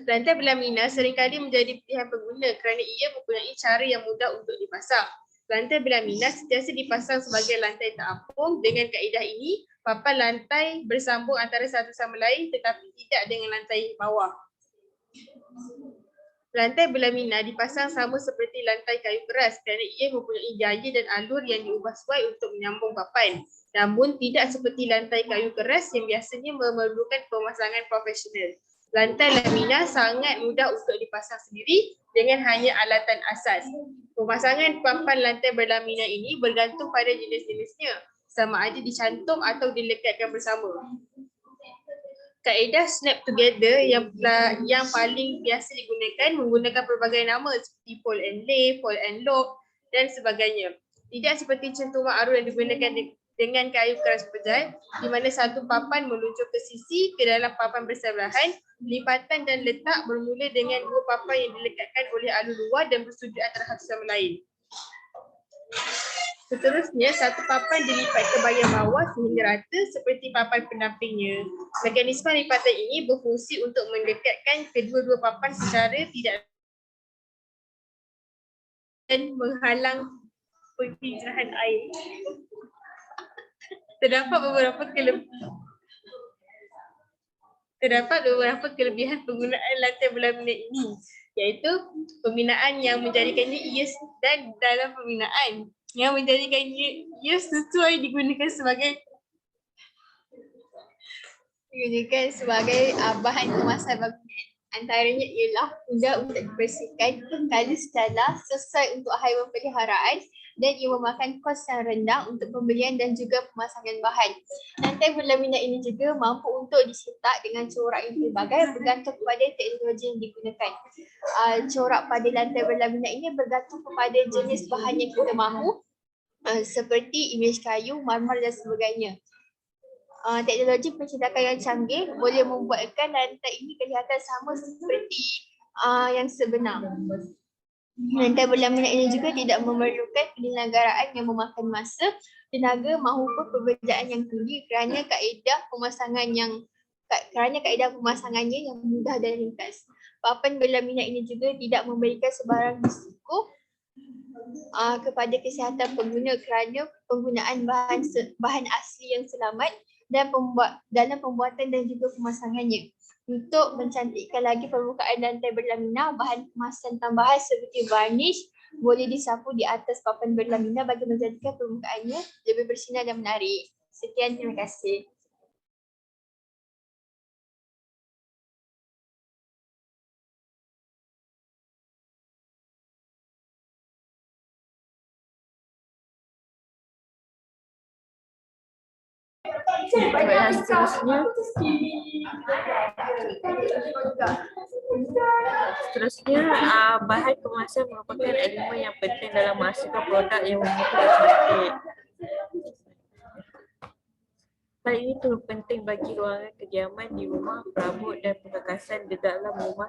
Lantai berlamina seringkali menjadi pilihan pengguna kerana ia mempunyai cara yang mudah untuk dipasang. Lantai berlamina sentiasa dipasang sebagai lantai terapung. Dengan kaedah ini, papan lantai bersambung antara satu sama lain tetapi tidak dengan lantai bawah. Lantai berlamina dipasang sama seperti lantai kayu keras kerana ia mempunyai gaya dan alur yang diubah sesuai untuk menyambung papan. Namun tidak seperti lantai kayu keras yang biasanya memerlukan pemasangan profesional. Lantai lamina sangat mudah untuk dipasang sendiri dengan hanya alatan asas. Pemasangan papan lantai berlamina ini bergantung pada jenis-jenisnya, sama ada dicantum atau dilekatkan bersama. Kaedah snap together yang paling biasa digunakan menggunakan pelbagai nama seperti fold and lay, fold and lock dan sebagainya. Tidak seperti cantuman arus yang digunakan dengan kayu keras pejat, di mana satu papan meluncur ke sisi ke dalam papan bersebelahan. Lipatan dan letak bermula dengan dua papan yang dilekatkan oleh alur luar dan bersujud antara satu sama lain. Seterusnya, satu papan dilipat ke bahagian bawah sehingga rata seperti papan pendampingnya. Mekanisme lipatan ini berfungsi untuk mendekatkan kedua-dua papan secara tidak dan menghalang penghijrahan air. Terdapat beberapa kelebihan penggunaan lantai berlamina ini, iaitu pembinaan yang menjadikannya ia dan dalam pembinaan yang menjadikannya ia sesuai digunakan sebagai bahan kemasan bangunan. Antaranya ialah mudah untuk dibersihkan, kali sekala, sesuai untuk haiwan peliharaan dan ia memakan kos yang rendah untuk pembelian dan juga pemasangan bahan. Lantai berlamina ini juga mampu untuk dicetak dengan corak yang pelbagai bergantung kepada teknologi yang digunakan. Corak pada lantai berlamina ini bergantung kepada jenis bahan yang kita mahu, seperti imej kayu, marmar dan sebagainya. Teknologi pencetakan yang canggih boleh membuatkan lantai ini kelihatan sama seperti yang sebenar. Lantai berlamina ini juga tidak memerlukan penyelenggaraan yang memakan masa, tenaga maupun perbezaan yang tinggi kerana kaedah pemasangannya yang mudah dan ringkas. Papan berlamina ini juga tidak memberikan sebarang risiko kepada kesihatan pengguna kerana penggunaan bahan asli yang selamat dan dalam pembuatan dan juga pemasangannya. Untuk mencantikkan lagi permukaan lantai berlamina, bahan kemasan tambahan seperti varnish boleh disapu di atas papan berlamina bagi menjadikan permukaannya lebih bersinar dan menarik. Sekian, terima kasih. Seterusnya, bahan kemasan merupakan elemen yang penting dalam menghasilkan produk yang memiliki dan cantik. Hal ini turut penting bagi ruangan kediaman di rumah, perabot dan perkakasan di dalam rumah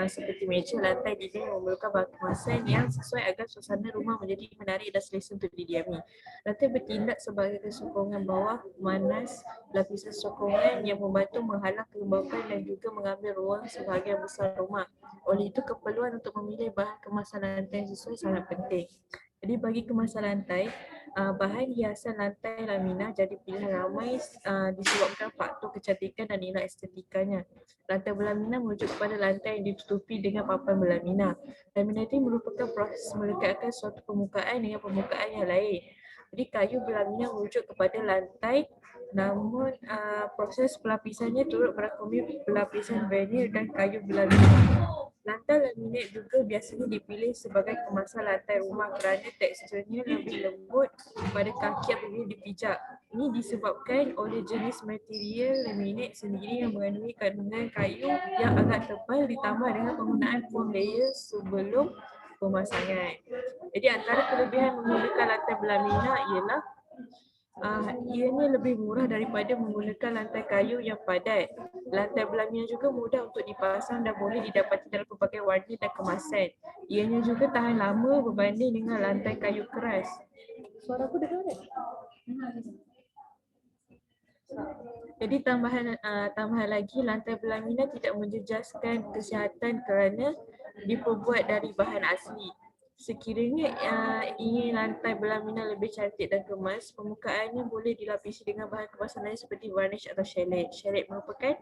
seperti meja, lantai, dinding memerlukan bahan kemasan yang sesuai agar suasana rumah menjadi menarik dan selesa untuk didiami. Lantai bertindak sebagai sokongan bawah manas, lapisan sokongan yang membantu menghalang kelembapan dan juga mengambil ruang sebahagian besar rumah. Oleh itu, keperluan untuk memilih bahan kemasan lantai yang sesuai sangat penting. Jadi bagi kemasan lantai, Bahan hiasan lantai lamina jadi pilihan ramai disebabkan faktor kecantikan dan nilai estetikanya. Lantai berlamina merujuk kepada lantai yang ditutupi dengan papan berlamina. Lamina ini merupakan proses melekatkan suatu permukaan dengan permukaan yang lain. Jadi kayu berlamina merujuk kepada lantai, namun proses pelapisannya turut merangkumi pelapisan veneer dan kayu berlamina. Lantai laminat juga biasanya dipilih sebagai kemasan lantai rumah kerana teksturnya lebih lembut pada kaki apabila dipijak. Ini disebabkan oleh jenis material laminat sendiri yang mengandungi kandungan kayu yang agak tebal ditambah dengan penggunaan foam layer sebelum pemasangan. Jadi antara kelebihan menggunakan lantai berlamina ialah ianya lebih murah daripada menggunakan lantai kayu yang padat. Lantai berlamina juga mudah untuk dipasang dan boleh didapati dalam pelbagai warna dan kemasan. Ianya juga tahan lama berbanding dengan lantai kayu keras. Suara aku dengar tak? Jadi tambahan lagi, lantai berlamina tidak menjejaskan kesihatan kerana diperbuat dari bahan asli. Sekiranya ingin lantai berlamina lebih cantik dan kemas, permukaannya boleh dilapisi dengan bahan kemasan lain seperti varnish atau shellac. Shellac merupakan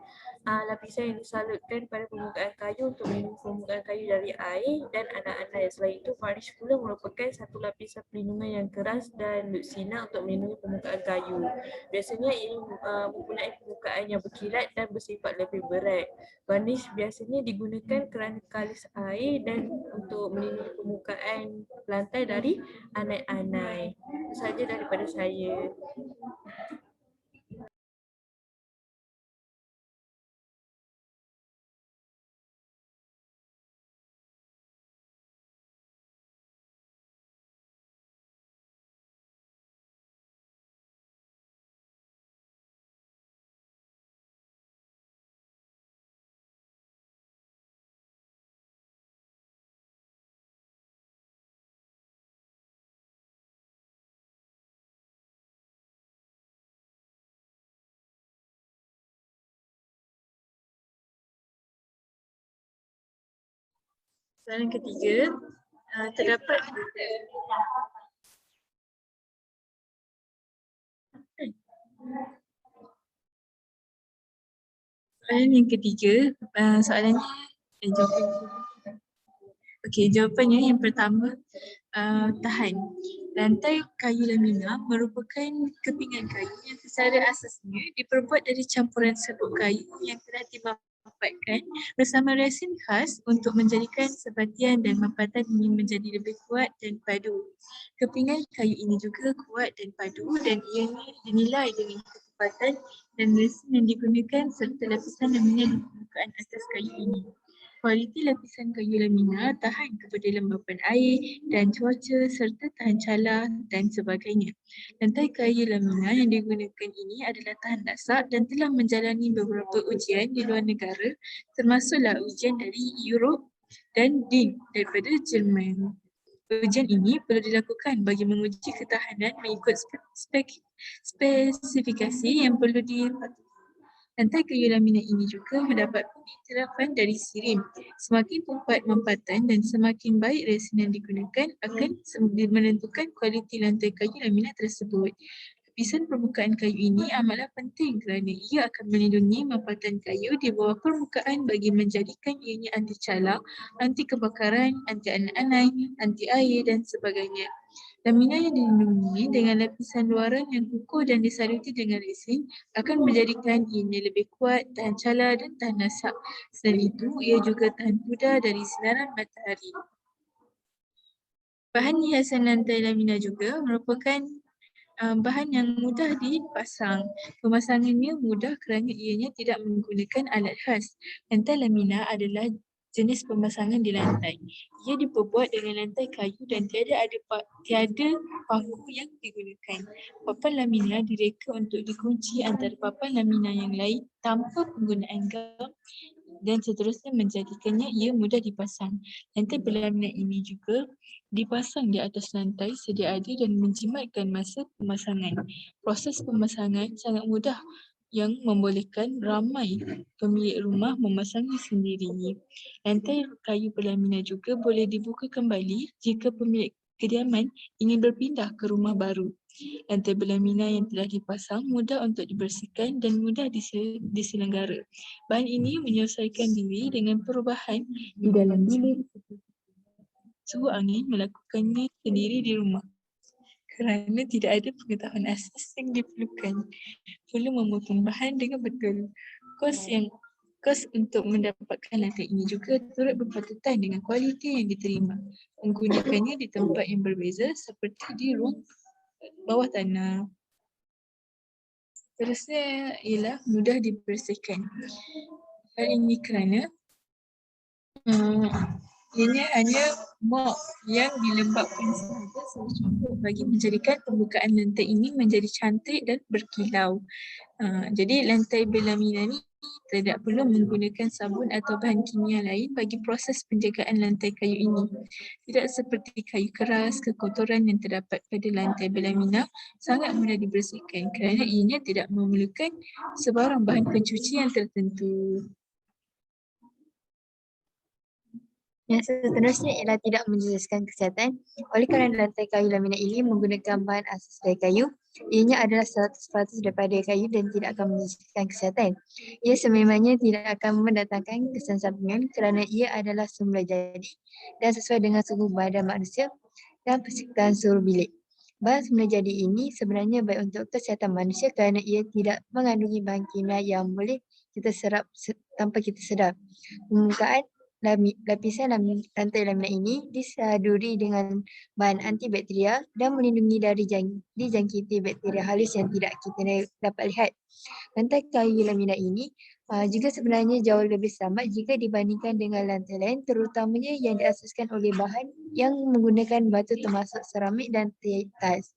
lapisan yang disalutkan pada permukaan kayu untuk melindungi permukaan kayu dari air dan anak-anak. Selain itu, varnish pula merupakan satu lapisan perlindungan yang keras dan luksina untuk melindungi permukaan kayu. Biasanya ia mempunyai permukaan yang berkilat dan bersifat lebih berat. Varnish biasanya digunakan kerana kalis air dan untuk melindungi permukaan lantai dari anai-anai. Itu sahaja daripada saya. Soalan ketiga, terdapat soalan yang ketiga, soalannya jawapannya yang pertama, tahan. Lantai kayu lamina merupakan kepingan kayu yang secara asasnya diperbuat dari campuran serbuk kayu yang telah dimampatkan bersama resin khas untuk menjadikan sebatian dan mampatan ini menjadi lebih kuat dan padu. Kepingan kayu ini juga kuat dan padu dan ianya dinilai dengan ketepatan dan resin yang digunakan serta lapisan lamina di permukaan atas kayu ini. Kualiti lapisan kayu lamina tahan kepada lembapan air dan cuaca serta tahan calar dan sebagainya. Lantai kayu lamina yang digunakan ini adalah tahan lasak dan telah menjalani beberapa ujian di luar negara termasuklah ujian dari Europe dan DIN daripada Jerman. Ujian ini perlu dilakukan bagi menguji ketahanan mengikut spesifikasi yang perlu dipatuhi. Lantai kayu lamina ini juga mendapat pengiktirafan dari SIRIM. Semakin kuat mampatan dan semakin baik resin yang digunakan akan menentukan kualiti lantai kayu lamina tersebut. Lapisan permukaan kayu ini amatlah penting kerana ia akan melindungi mampatan kayu di bawah permukaan bagi menjadikan ianya anti calar, anti kebakaran, anti anak-anai, anti air dan sebagainya. Lamina yang dilindungi dengan lapisan luaran yang kukuh dan disaluti dengan resin akan menjadikan ianya lebih kuat, tahan calar dan tahan lasak. Selain itu, ia juga tahan pudar dari sinaran matahari. Bahan hiasan lantai lamina juga merupakan bahan yang mudah dipasang. Pemasangannya mudah kerana ianya tidak menggunakan alat khas. Lantai lamina adalah jenis pemasangan di lantai. Ia diperbuat dengan lantai kayu dan tiada paku yang digunakan. Papan lamina direka untuk dikunci antara papan lamina yang lain tanpa penggunaan gam dan seterusnya menjadikannya ia mudah dipasang. Lantai berlaminat ini juga dipasang di atas lantai sedia ada dan menjimatkan masa pemasangan. Proses pemasangan sangat mudah yang membolehkan ramai pemilik rumah memasangnya sendiri. Lantai kayu berlaminat juga boleh dibuka kembali jika pemilik kediaman ingin berpindah ke rumah baru. Lantai berlamina yang telah dipasang mudah untuk dibersihkan dan mudah diselenggara. Bahan ini menyesuaikan diri dengan perubahan di dalam bilik. Suhu angin melakukannya sendiri di rumah. Kerana tidak ada pengetahuan asas yang diperlukan, perlu memotong bahan dengan betul. Kos untuk mendapatkan lantai ini juga turut berpatutan dengan kualiti yang diterima. Menggunakannya di tempat yang berbeza seperti di ruang bawah tanah. Seterusnya ialah mudah dibersihkan. Hal ini kerana ianya hanya mop yang dilembabkan sahaja cukup bagi menjadikan permukaan lantai ini menjadi cantik dan berkilau. Jadi lantai berlamina ni tidak perlu menggunakan sabun atau bahan kimia lain bagi proses penjagaan lantai kayu ini. Tidak seperti kayu keras, kekotoran yang terdapat pada lantai berlamina sangat mudah dibersihkan kerana ianya tidak memerlukan sebarang bahan pencuci yang tertentu. Yang seterusnya ialah tidak menjejaskan kesihatan. Oleh kerana lantai kayu laminat ini menggunakan bahan asas dari kayu, ianya adalah 100% daripada kayu dan tidak akan menjejaskan kesihatan. Ia sememangnya tidak akan mendatangkan kesan sampingan kerana ia adalah semula jadi dan sesuai dengan suhu badan manusia dan persekitaran seluruh bilik. Bahan semula jadi ini sebenarnya baik untuk kesihatan manusia kerana ia tidak mengandungi bahan kimia yang boleh kita serap tanpa kita sedar. Permukaan lapisan lantai laminat ini disaduri dengan bahan antibakteria dan melindungi dari dijangkiti bakteria halus yang tidak kita dapat lihat. Lantai kayu laminat ini juga sebenarnya jauh lebih selamat jika dibandingkan dengan lantai lain, terutamanya yang diasaskan oleh bahan yang menggunakan batu termasuk seramik dan tiles.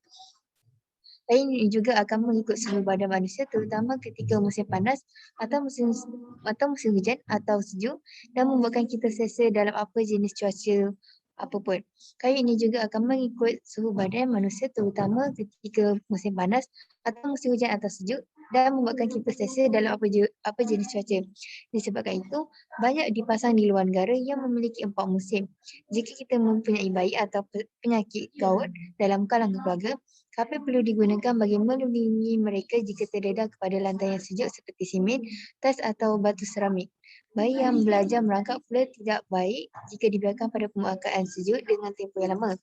Lain ini juga akan mengikut suhu badan manusia terutama ketika musim panas atau musim hujan atau sejuk dan membuatkan kita selesa dalam apa jenis cuaca apapun. Kayu ini juga akan mengikut suhu badan manusia terutama ketika musim panas atau musim hujan atau sejuk dan membuatkan kita selesa dalam apa jenis cuaca. Disebabkan itu, banyak dipasang di luar negara yang memiliki 4 musim. Jika kita mempunyai bayi atau penyakit gout dalam kalangan keluarga, kapet perlu digunakan bagi melindungi mereka jika terdedah kepada lantai yang sejuk seperti simen, tas atau batu seramik. Bayi yang belajar merangkak pula tidak baik jika dibiarkan pada permukaan sejuk dengan tempoh yang lama.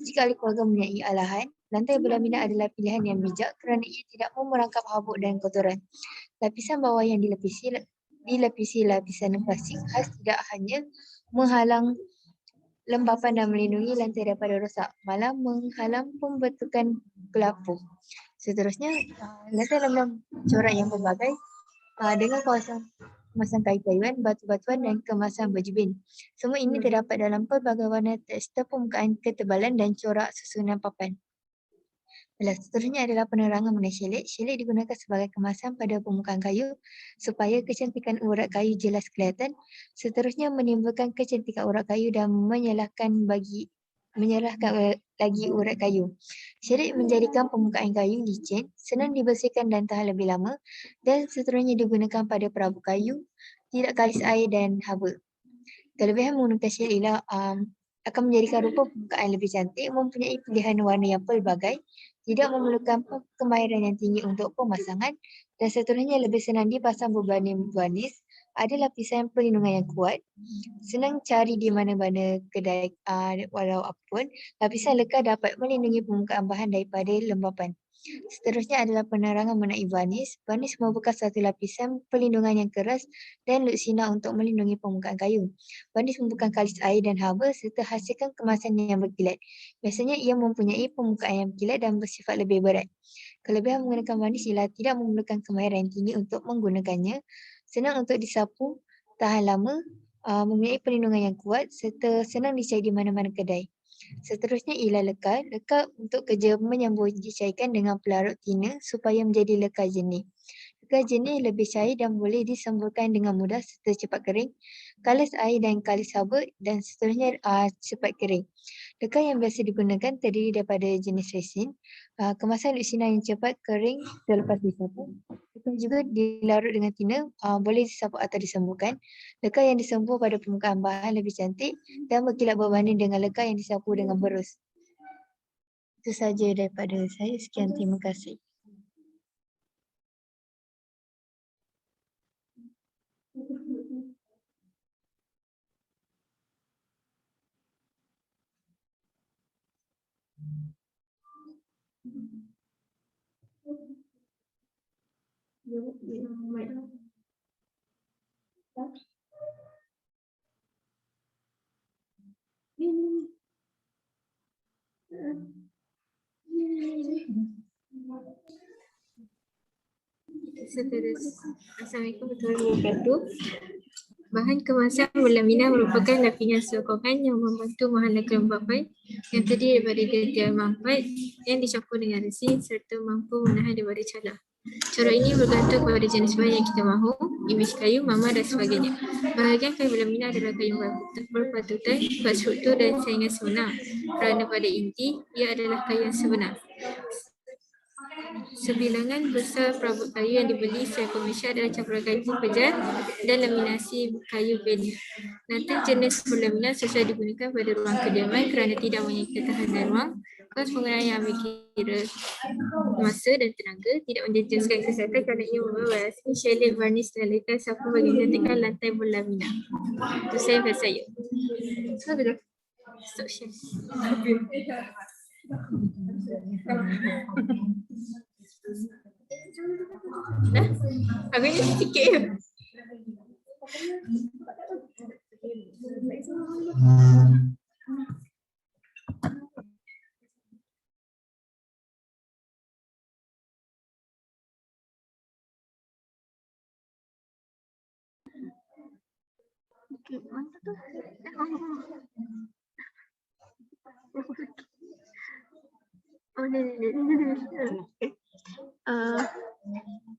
Jika ahli keluarga mempunyai alahan, lantai berlamina adalah pilihan yang bijak kerana ia tidak merangkap habuk dan kotoran. Lapisan bawah yang dilapisi lapisan plastik khas tidak hanya menghalang lembapan dan melindungi lantai daripada rosak, malah menghalang pembentukan pelapur. Seterusnya, lantai laminat corak yang berbagai dengan kawasan kemasan kayu-kayuan, batu-batuan dan kemasan baju bin. Semua ini terdapat dalam pelbagai warna tekstur permukaan, ketebalan dan corak susunan papan. Seterusnya adalah penerangan mengenai shellac. Shellac digunakan sebagai kemasan pada permukaan kayu supaya kecantikan urat kayu jelas kelihatan. Seterusnya menimbulkan kecantikan urat kayu dan menyerahkan lagi urat kayu. Shellac menjadikan permukaan kayu licin, senang dibersihkan dan tahan lebih lama dan seterusnya digunakan pada perabu kayu, tidak kalis air dan haba. Kelebihan menggunakan shellac ialah akan menjadikan rupa permukaan lebih cantik, mempunyai pilihan warna yang pelbagai, tidak memerlukan kemahiran yang tinggi untuk pemasangan dan seterusnya lebih senang dipasang berbanding berbanis, ada lapisan perlindungan yang kuat, senang cari di mana-mana kedai walau apapun, lapisan lekar dapat melindungi permukaan bahan daripada lembapan. Seterusnya adalah penerangan mengenai varnis. Varnis merupakan satu lapisan perlindungan yang keras dan lutsina untuk melindungi permukaan kayu. Varnis merupakan kalis air dan haba serta hasilkan kemasan yang berkilat. Biasanya ia mempunyai permukaan yang berkilat dan bersifat lebih berat. Kelebihan menggunakan varnis ialah tidak memerlukan kemahiran yang tinggi untuk menggunakannya, senang untuk disapu, tahan lama, mempunyai perlindungan yang kuat serta senang dicari di mana-mana kedai. Seterusnya ialah lekar. Lekar untuk kerja menyambung dicairkan dengan pelarut tina supaya menjadi lekar jernih. Lekar jernih lebih cair dan boleh disemburkan dengan mudah serta cepat kering. Kalis air dan kalis haba dan seterusnya cepat kering. Lekar yang biasa digunakan terdiri daripada jenis resin. Kemasan lutsina yang cepat kering selepas disapu. Lekar juga dilarut dengan tina, boleh disapu atau disemburkan. Lekar yang disembur pada permukaan bahan lebih cantik dan berkilat berbanding dengan lekar yang disapu dengan berus. Itu saja daripada saya. Sekian, terima kasih. Assalamualaikum warahmatullahi wabarakatuh. Bahan kemasan berlamina merupakan lapisan sokongan yang membantu menghalang kelembapan yang terdiri daripada getian mampat yang dicampur dengan resin serta mampu menahan daripada calar. Corak ini bergantung pada jenis bahan yang kita mahu, imej kayu, mama dan sebagainya. Bahagian kayu berlamina adalah kayu berpatutan, buat struktur dan saingan sebenar. Kerana pada inti, ia adalah kayu yang sebenar. Sebilangan besar perabot kayu yang dibeli secara komersial adalah campuran kayu pejar dan laminasi kayu beli. Lantai jenis berlamina sesuai digunakan pada ruang kediaman kerana tidak menyita ketahanan ruang. Kos penggunaan yang ambil kira masa dan tenaga, tidak menjejaskan kesihatan kerana ia membawa shellac, varnish dan letak sapu bagi mencantikkan lantai berlamina. Itu saya daripada saya. So, bila stop share. Dah? Habisnya sikit je. Okay, mana tu?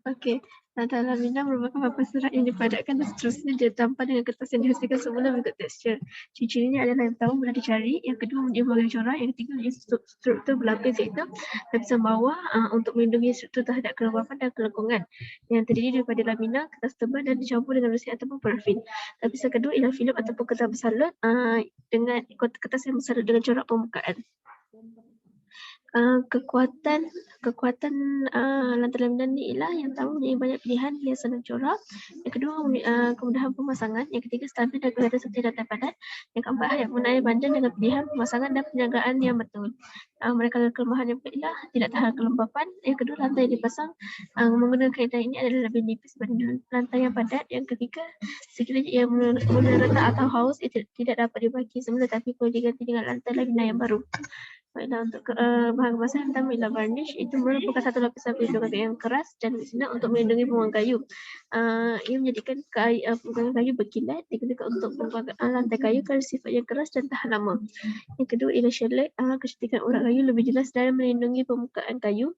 Okey, lantai lamina merupakan papan serat yang dipadatkan dan seterusnya ditampal dengan kertas yang dihasilkan semula bentuk tekstur. Ciri-cirinya adalah yang pertama mudah dicari, yang kedua dia mengalami corak, yang ketiga dia struktur berlapis iaitu lapisan bawah untuk melindungi struktur terhadap kelembapan dan kelengkungan yang terdiri daripada lamina, kertas tebal dan dicampur dengan resin ataupun parafin. Lapisan kedua ialah filem ataupun kertas bersalut dengan kertas yang bersalut dengan corak permukaan. Kekuatan lantai lamina ni ialah yang pertama mempunyai banyak pilihan hiasan dan corak, yang kedua kemudahan pemasangan, yang ketiga stabil dan kelihatan seperti lantai padat, yang keempat hayat penggunaan panjang dengan pilihan pemasangan dan penjagaan yang betul. Manakala kelemahan yang ialah tidak tahan kelembapan, yang kedua lantai yang dipasang menggunakan kaedah ini adalah lebih nipis berbanding lantai yang padat, yang ketiga sekiranya ia mula retak atau haus ia tidak dapat dibagi semula tapi perlu diganti dengan lantai lamina yang baru. Baiklah, untuk bahan kemasan yang pertama ialah varnish. Itu merupakan satu lapisan pelindung yang keras dan bersinar untuk melindungi pembuangan kayu. Ia menjadikan pembuangan kayu berkilat, digunakan untuk pembuangan lantai kayu kerana sifat yang keras dan tahan lama. Yang kedua ialah shellac. Kecantikan urat kayu lebih jelas dan melindungi permukaan kayu.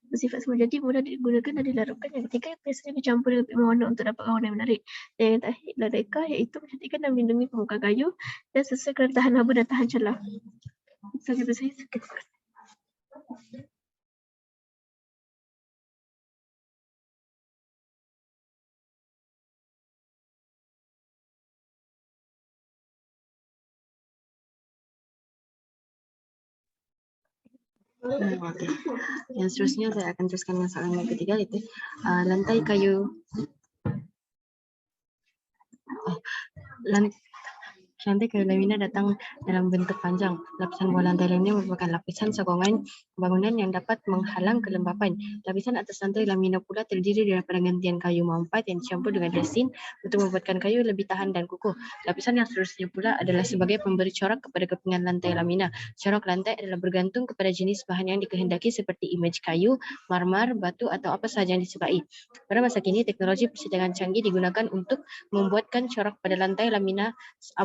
Bersifat semula jadi, mudah digunakan dan dilarutkan. Yang ketiga biasanya dicampur dengan pigmen warna untuk dapat warna yang menarik. Dan yang terakhir adalah reka, iaitu mencantikkan dan melindungi permukaan kayu dan sesuai kerana tahan haba dan tahan celah. Saja saya sikit. Okay. Yang seterusnya saya akan teruskan dengan soalan yang ketiga, iaitu lantai kayu. Lantai kayu lamina datang dalam bentuk panjang. Lapisan bawah lantai lamina merupakan lapisan sokongan bangunan yang dapat menghalang kelembapan. Lapisan atas lantai lamina pula terdiri daripada gantian kayu mampat yang dicampur dengan resin untuk membuatkan kayu lebih tahan dan kukuh. Lapisan yang seterusnya pula adalah sebagai pemberi corak kepada kepingan lantai lamina. Corak lantai adalah bergantung kepada jenis bahan yang dikehendaki seperti imej kayu, marmar, batu atau apa sahaja yang disukai. Pada masa kini, teknologi percetangan canggih digunakan untuk membuatkan corak pada lantai lamina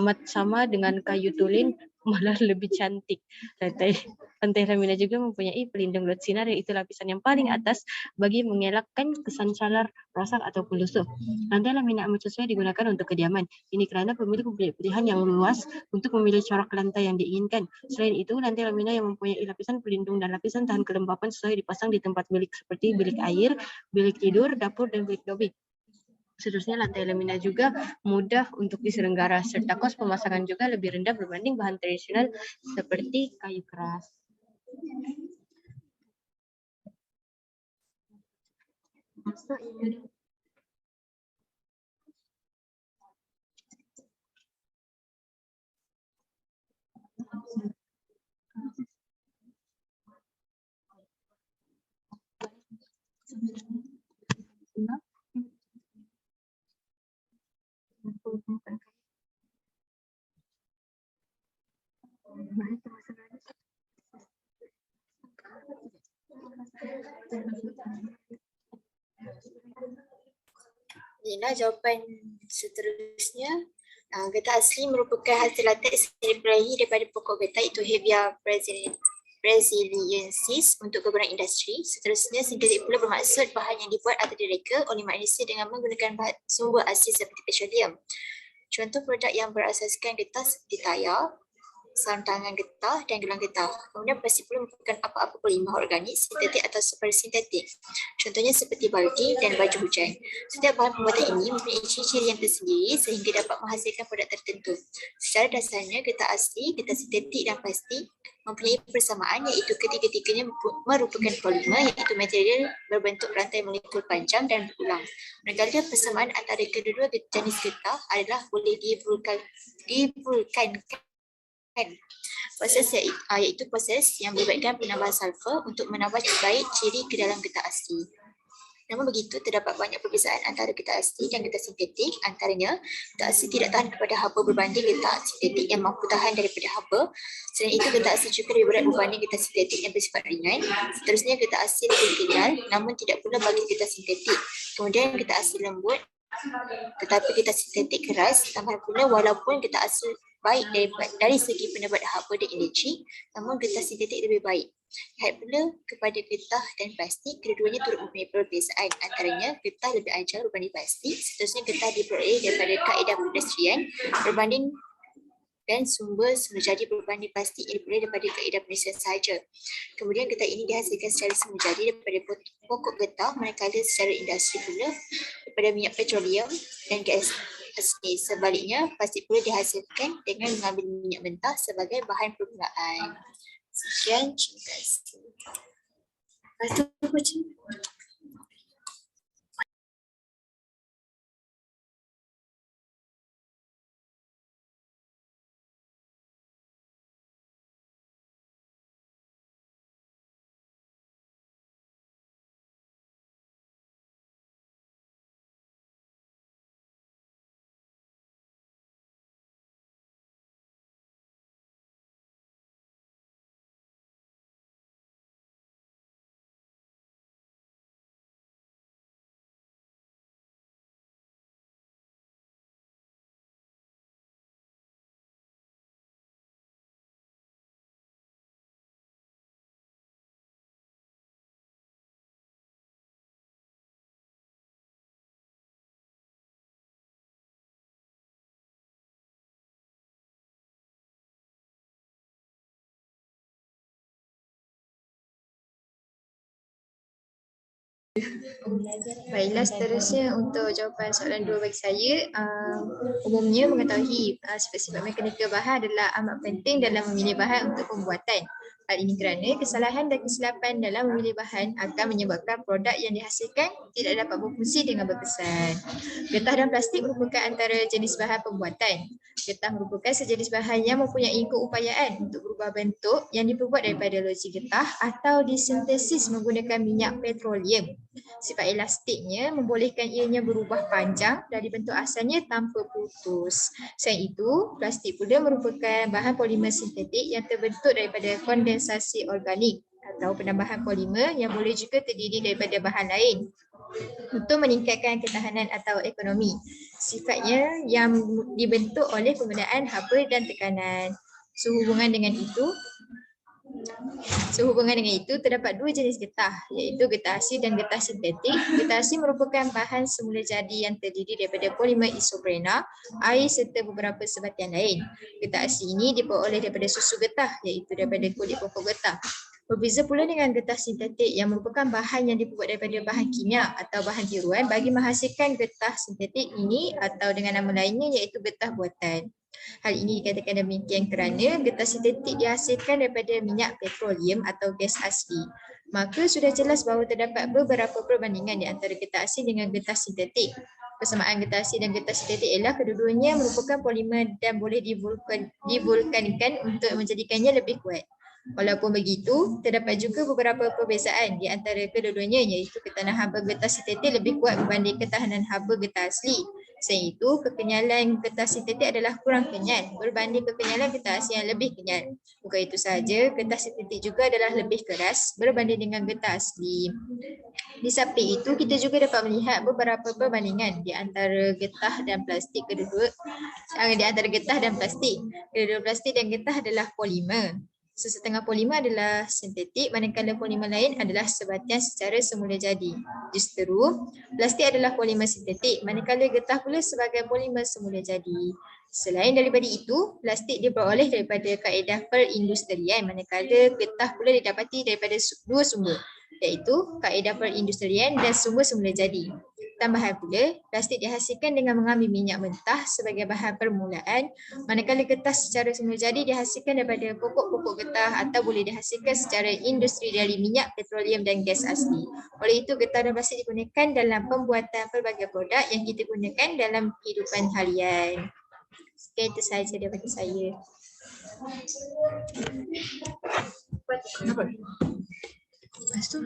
amat sama dengan kayu tulen, malah lebih cantik. Lantai lamina juga mempunyai pelindung lot sinar, iaitu lapisan yang paling atas bagi mengelakkan kesan calar, rosak ataupun lusuh. Lantai lamina amat sesuai digunakan untuk kediaman. Ini kerana pemilik mempunyai pilihan yang luas untuk memilih corak lantai yang diinginkan. Selain itu, lantai lamina yang mempunyai lapisan pelindung dan lapisan tahan kelembapan sesuai dipasang di tempat bilik seperti bilik air, bilik tidur, dapur dan bilik lobi. Seterusnya, lantai lamina juga mudah untuk diselenggara serta kos pemasangan juga lebih rendah berbanding bahan tradisional seperti kayu keras. Inilah jawapan seterusnya. Getah asli merupakan hasil lateks yang diperahi daripada pokok getah iaitu Hevia brasiliensis untuk kegunaan industri. Seterusnya, sintetik pula bermaksud bahan yang dibuat atau direka oleh manusia dengan menggunakan sumber asli seperti petroleum. Contoh produk yang berasaskan getah seperti tayar, sarung getah dan gelang getah. Kemudian plastik pula merupakan apa-apa polimer organik, sintetik atau supersintetik. Contohnya seperti baldi dan baju hujan. Setiap bahan pembuatan ini mempunyai ciri-ciri yang tersendiri sehingga dapat menghasilkan produk tertentu. Secara dasarnya, getah asli, getah sintetik dan plastik mempunyai persamaan iaitu ketiga-tiganya merupakan polimer iaitu material berbentuk rantai molekul panjang dan berulang. Manakala persamaan antara kedua-dua jenis getah adalah boleh divulkankan. Proses iaitu proses yang melibatkan penambahan sulfur untuk menambah baik ciri ke dalam getah asli. Namun begitu, terdapat banyak perbezaan antara getah asli dan getah sintetik. Antaranya, getah asli tidak tahan kepada haba berbanding getah sintetik yang mampu tahan daripada haba. Selain itu, getah asli juga lebih berat berbanding getah sintetik yang bersifat ringan. Seterusnya, getah asli lebih tebal namun tidak pula bagi getah sintetik. Kemudian, getah asli lembut tetapi getah sintetik keras. Tambah pula, walaupun getah asli baik dari segi penebat haba dan energi, namun getah sintetik lebih baik. Lihat pula kepada getah dan plastik, kedua-duanya turut mempunyai perbezaan. Antaranya, getah lebih ajar berbanding plastik. Seterusnya, getah diperoleh daripada kaedah pengindustrian berbanding dan sumber semula-jadi berbanding plastik yang diperoleh daripada kaedah pengindustrian sahaja. Kemudian, getah ini dihasilkan secara semula-jadi daripada pokok getah, manakala secara industri pula daripada minyak petroleum dan gas asli. Sebaliknya, plastik pula dihasilkan dengan mengambil minyak mentah sebagai bahan permulaan. Sekian, terima kasih. Lepas tu macam baiklah, seterusnya untuk jawapan soalan 2 bagi saya, umumnya mengetahui sifat-sifat mekanikal bahan adalah amat penting dalam memilih bahan untuk pembuatan. Hal ini kerana kesalahan dan kesilapan dalam memilih bahan akan menyebabkan produk yang dihasilkan tidak dapat berfungsi dengan berkesan. Getah dan plastik merupakan antara jenis bahan pembuatan. Getah merupakan sejenis bahan yang mempunyai keupayaan untuk berubah bentuk yang diperbuat daripada loji getah atau disintesis menggunakan minyak petroleum. Sifat elastiknya membolehkan ianya berubah panjang dari bentuk asalnya tanpa putus. Selain itu, plastik pula merupakan bahan polimer sintetik yang terbentuk daripada kondensasi organik atau penambahan polimer yang boleh juga terdiri daripada bahan lain untuk meningkatkan ketahanan atau ekonomi. Sifatnya yang dibentuk oleh penggunaan haba dan tekanan. Sehubungan dengan itu, terdapat 2 jenis getah, iaitu getah asli dan getah sintetik. Getah asli merupakan bahan semula jadi yang terdiri daripada polimer isoprena, air serta beberapa sebatian lain. Getah asli ini diperoleh daripada susu getah, iaitu daripada kulit pokok getah. Berbeza pula dengan getah sintetik yang merupakan bahan yang dibuat daripada bahan kimia atau bahan tiruan bagi menghasilkan getah sintetik ini atau dengan nama lainnya iaitu getah buatan. Hal ini dikatakan demikian kerana getah sintetik dihasilkan daripada minyak petroleum atau gas asli. Maka sudah jelas bahawa terdapat beberapa perbandingan di antara getah asli dengan getah sintetik. Persamaan getah asli dan getah sintetik ialah kedua-duanya merupakan polimer dan boleh divulkanikan untuk menjadikannya lebih kuat. Walaupun begitu, terdapat juga beberapa perbezaan di antara kedua-duanya, iaitu ketahanan haba getah sintetik lebih kuat berbanding ketahanan haba getah asli. Selain itu, kekenyalan getah sintetik adalah kurang kenyal berbanding kekenyalan getah asli yang lebih kenyal. Bukan itu sahaja, getah sintetik juga adalah lebih keras berbanding dengan getah asli. Di samping itu, kita juga dapat melihat beberapa perbandingan di antara getah dan plastik kedua-dua. Di antara getah dan plastik. Kedua-dua plastik dan getah adalah polimer. Sesetengah polimer adalah sintetik, manakala polimer lain adalah sebatian secara semula jadi. Justeru, plastik adalah polimer sintetik, manakala getah pula sebagai polimer semula jadi. Selain daripada itu, plastik diperoleh daripada kaedah perindustrian, manakala getah pula didapati daripada dua sumber, iaitu kaedah perindustrian dan sumber semula jadi. Tambahan pula, plastik dihasilkan dengan mengambil minyak mentah sebagai bahan permulaan, manakala getah secara semula jadi dihasilkan daripada pokok-pokok getah atau boleh dihasilkan secara industri dari minyak, petroleum dan gas asli. Oleh itu, getah dan plastik digunakan dalam pembuatan pelbagai produk yang kita gunakan dalam kehidupan harian. Sekian itu sahaja daripada saya. Lepas tu,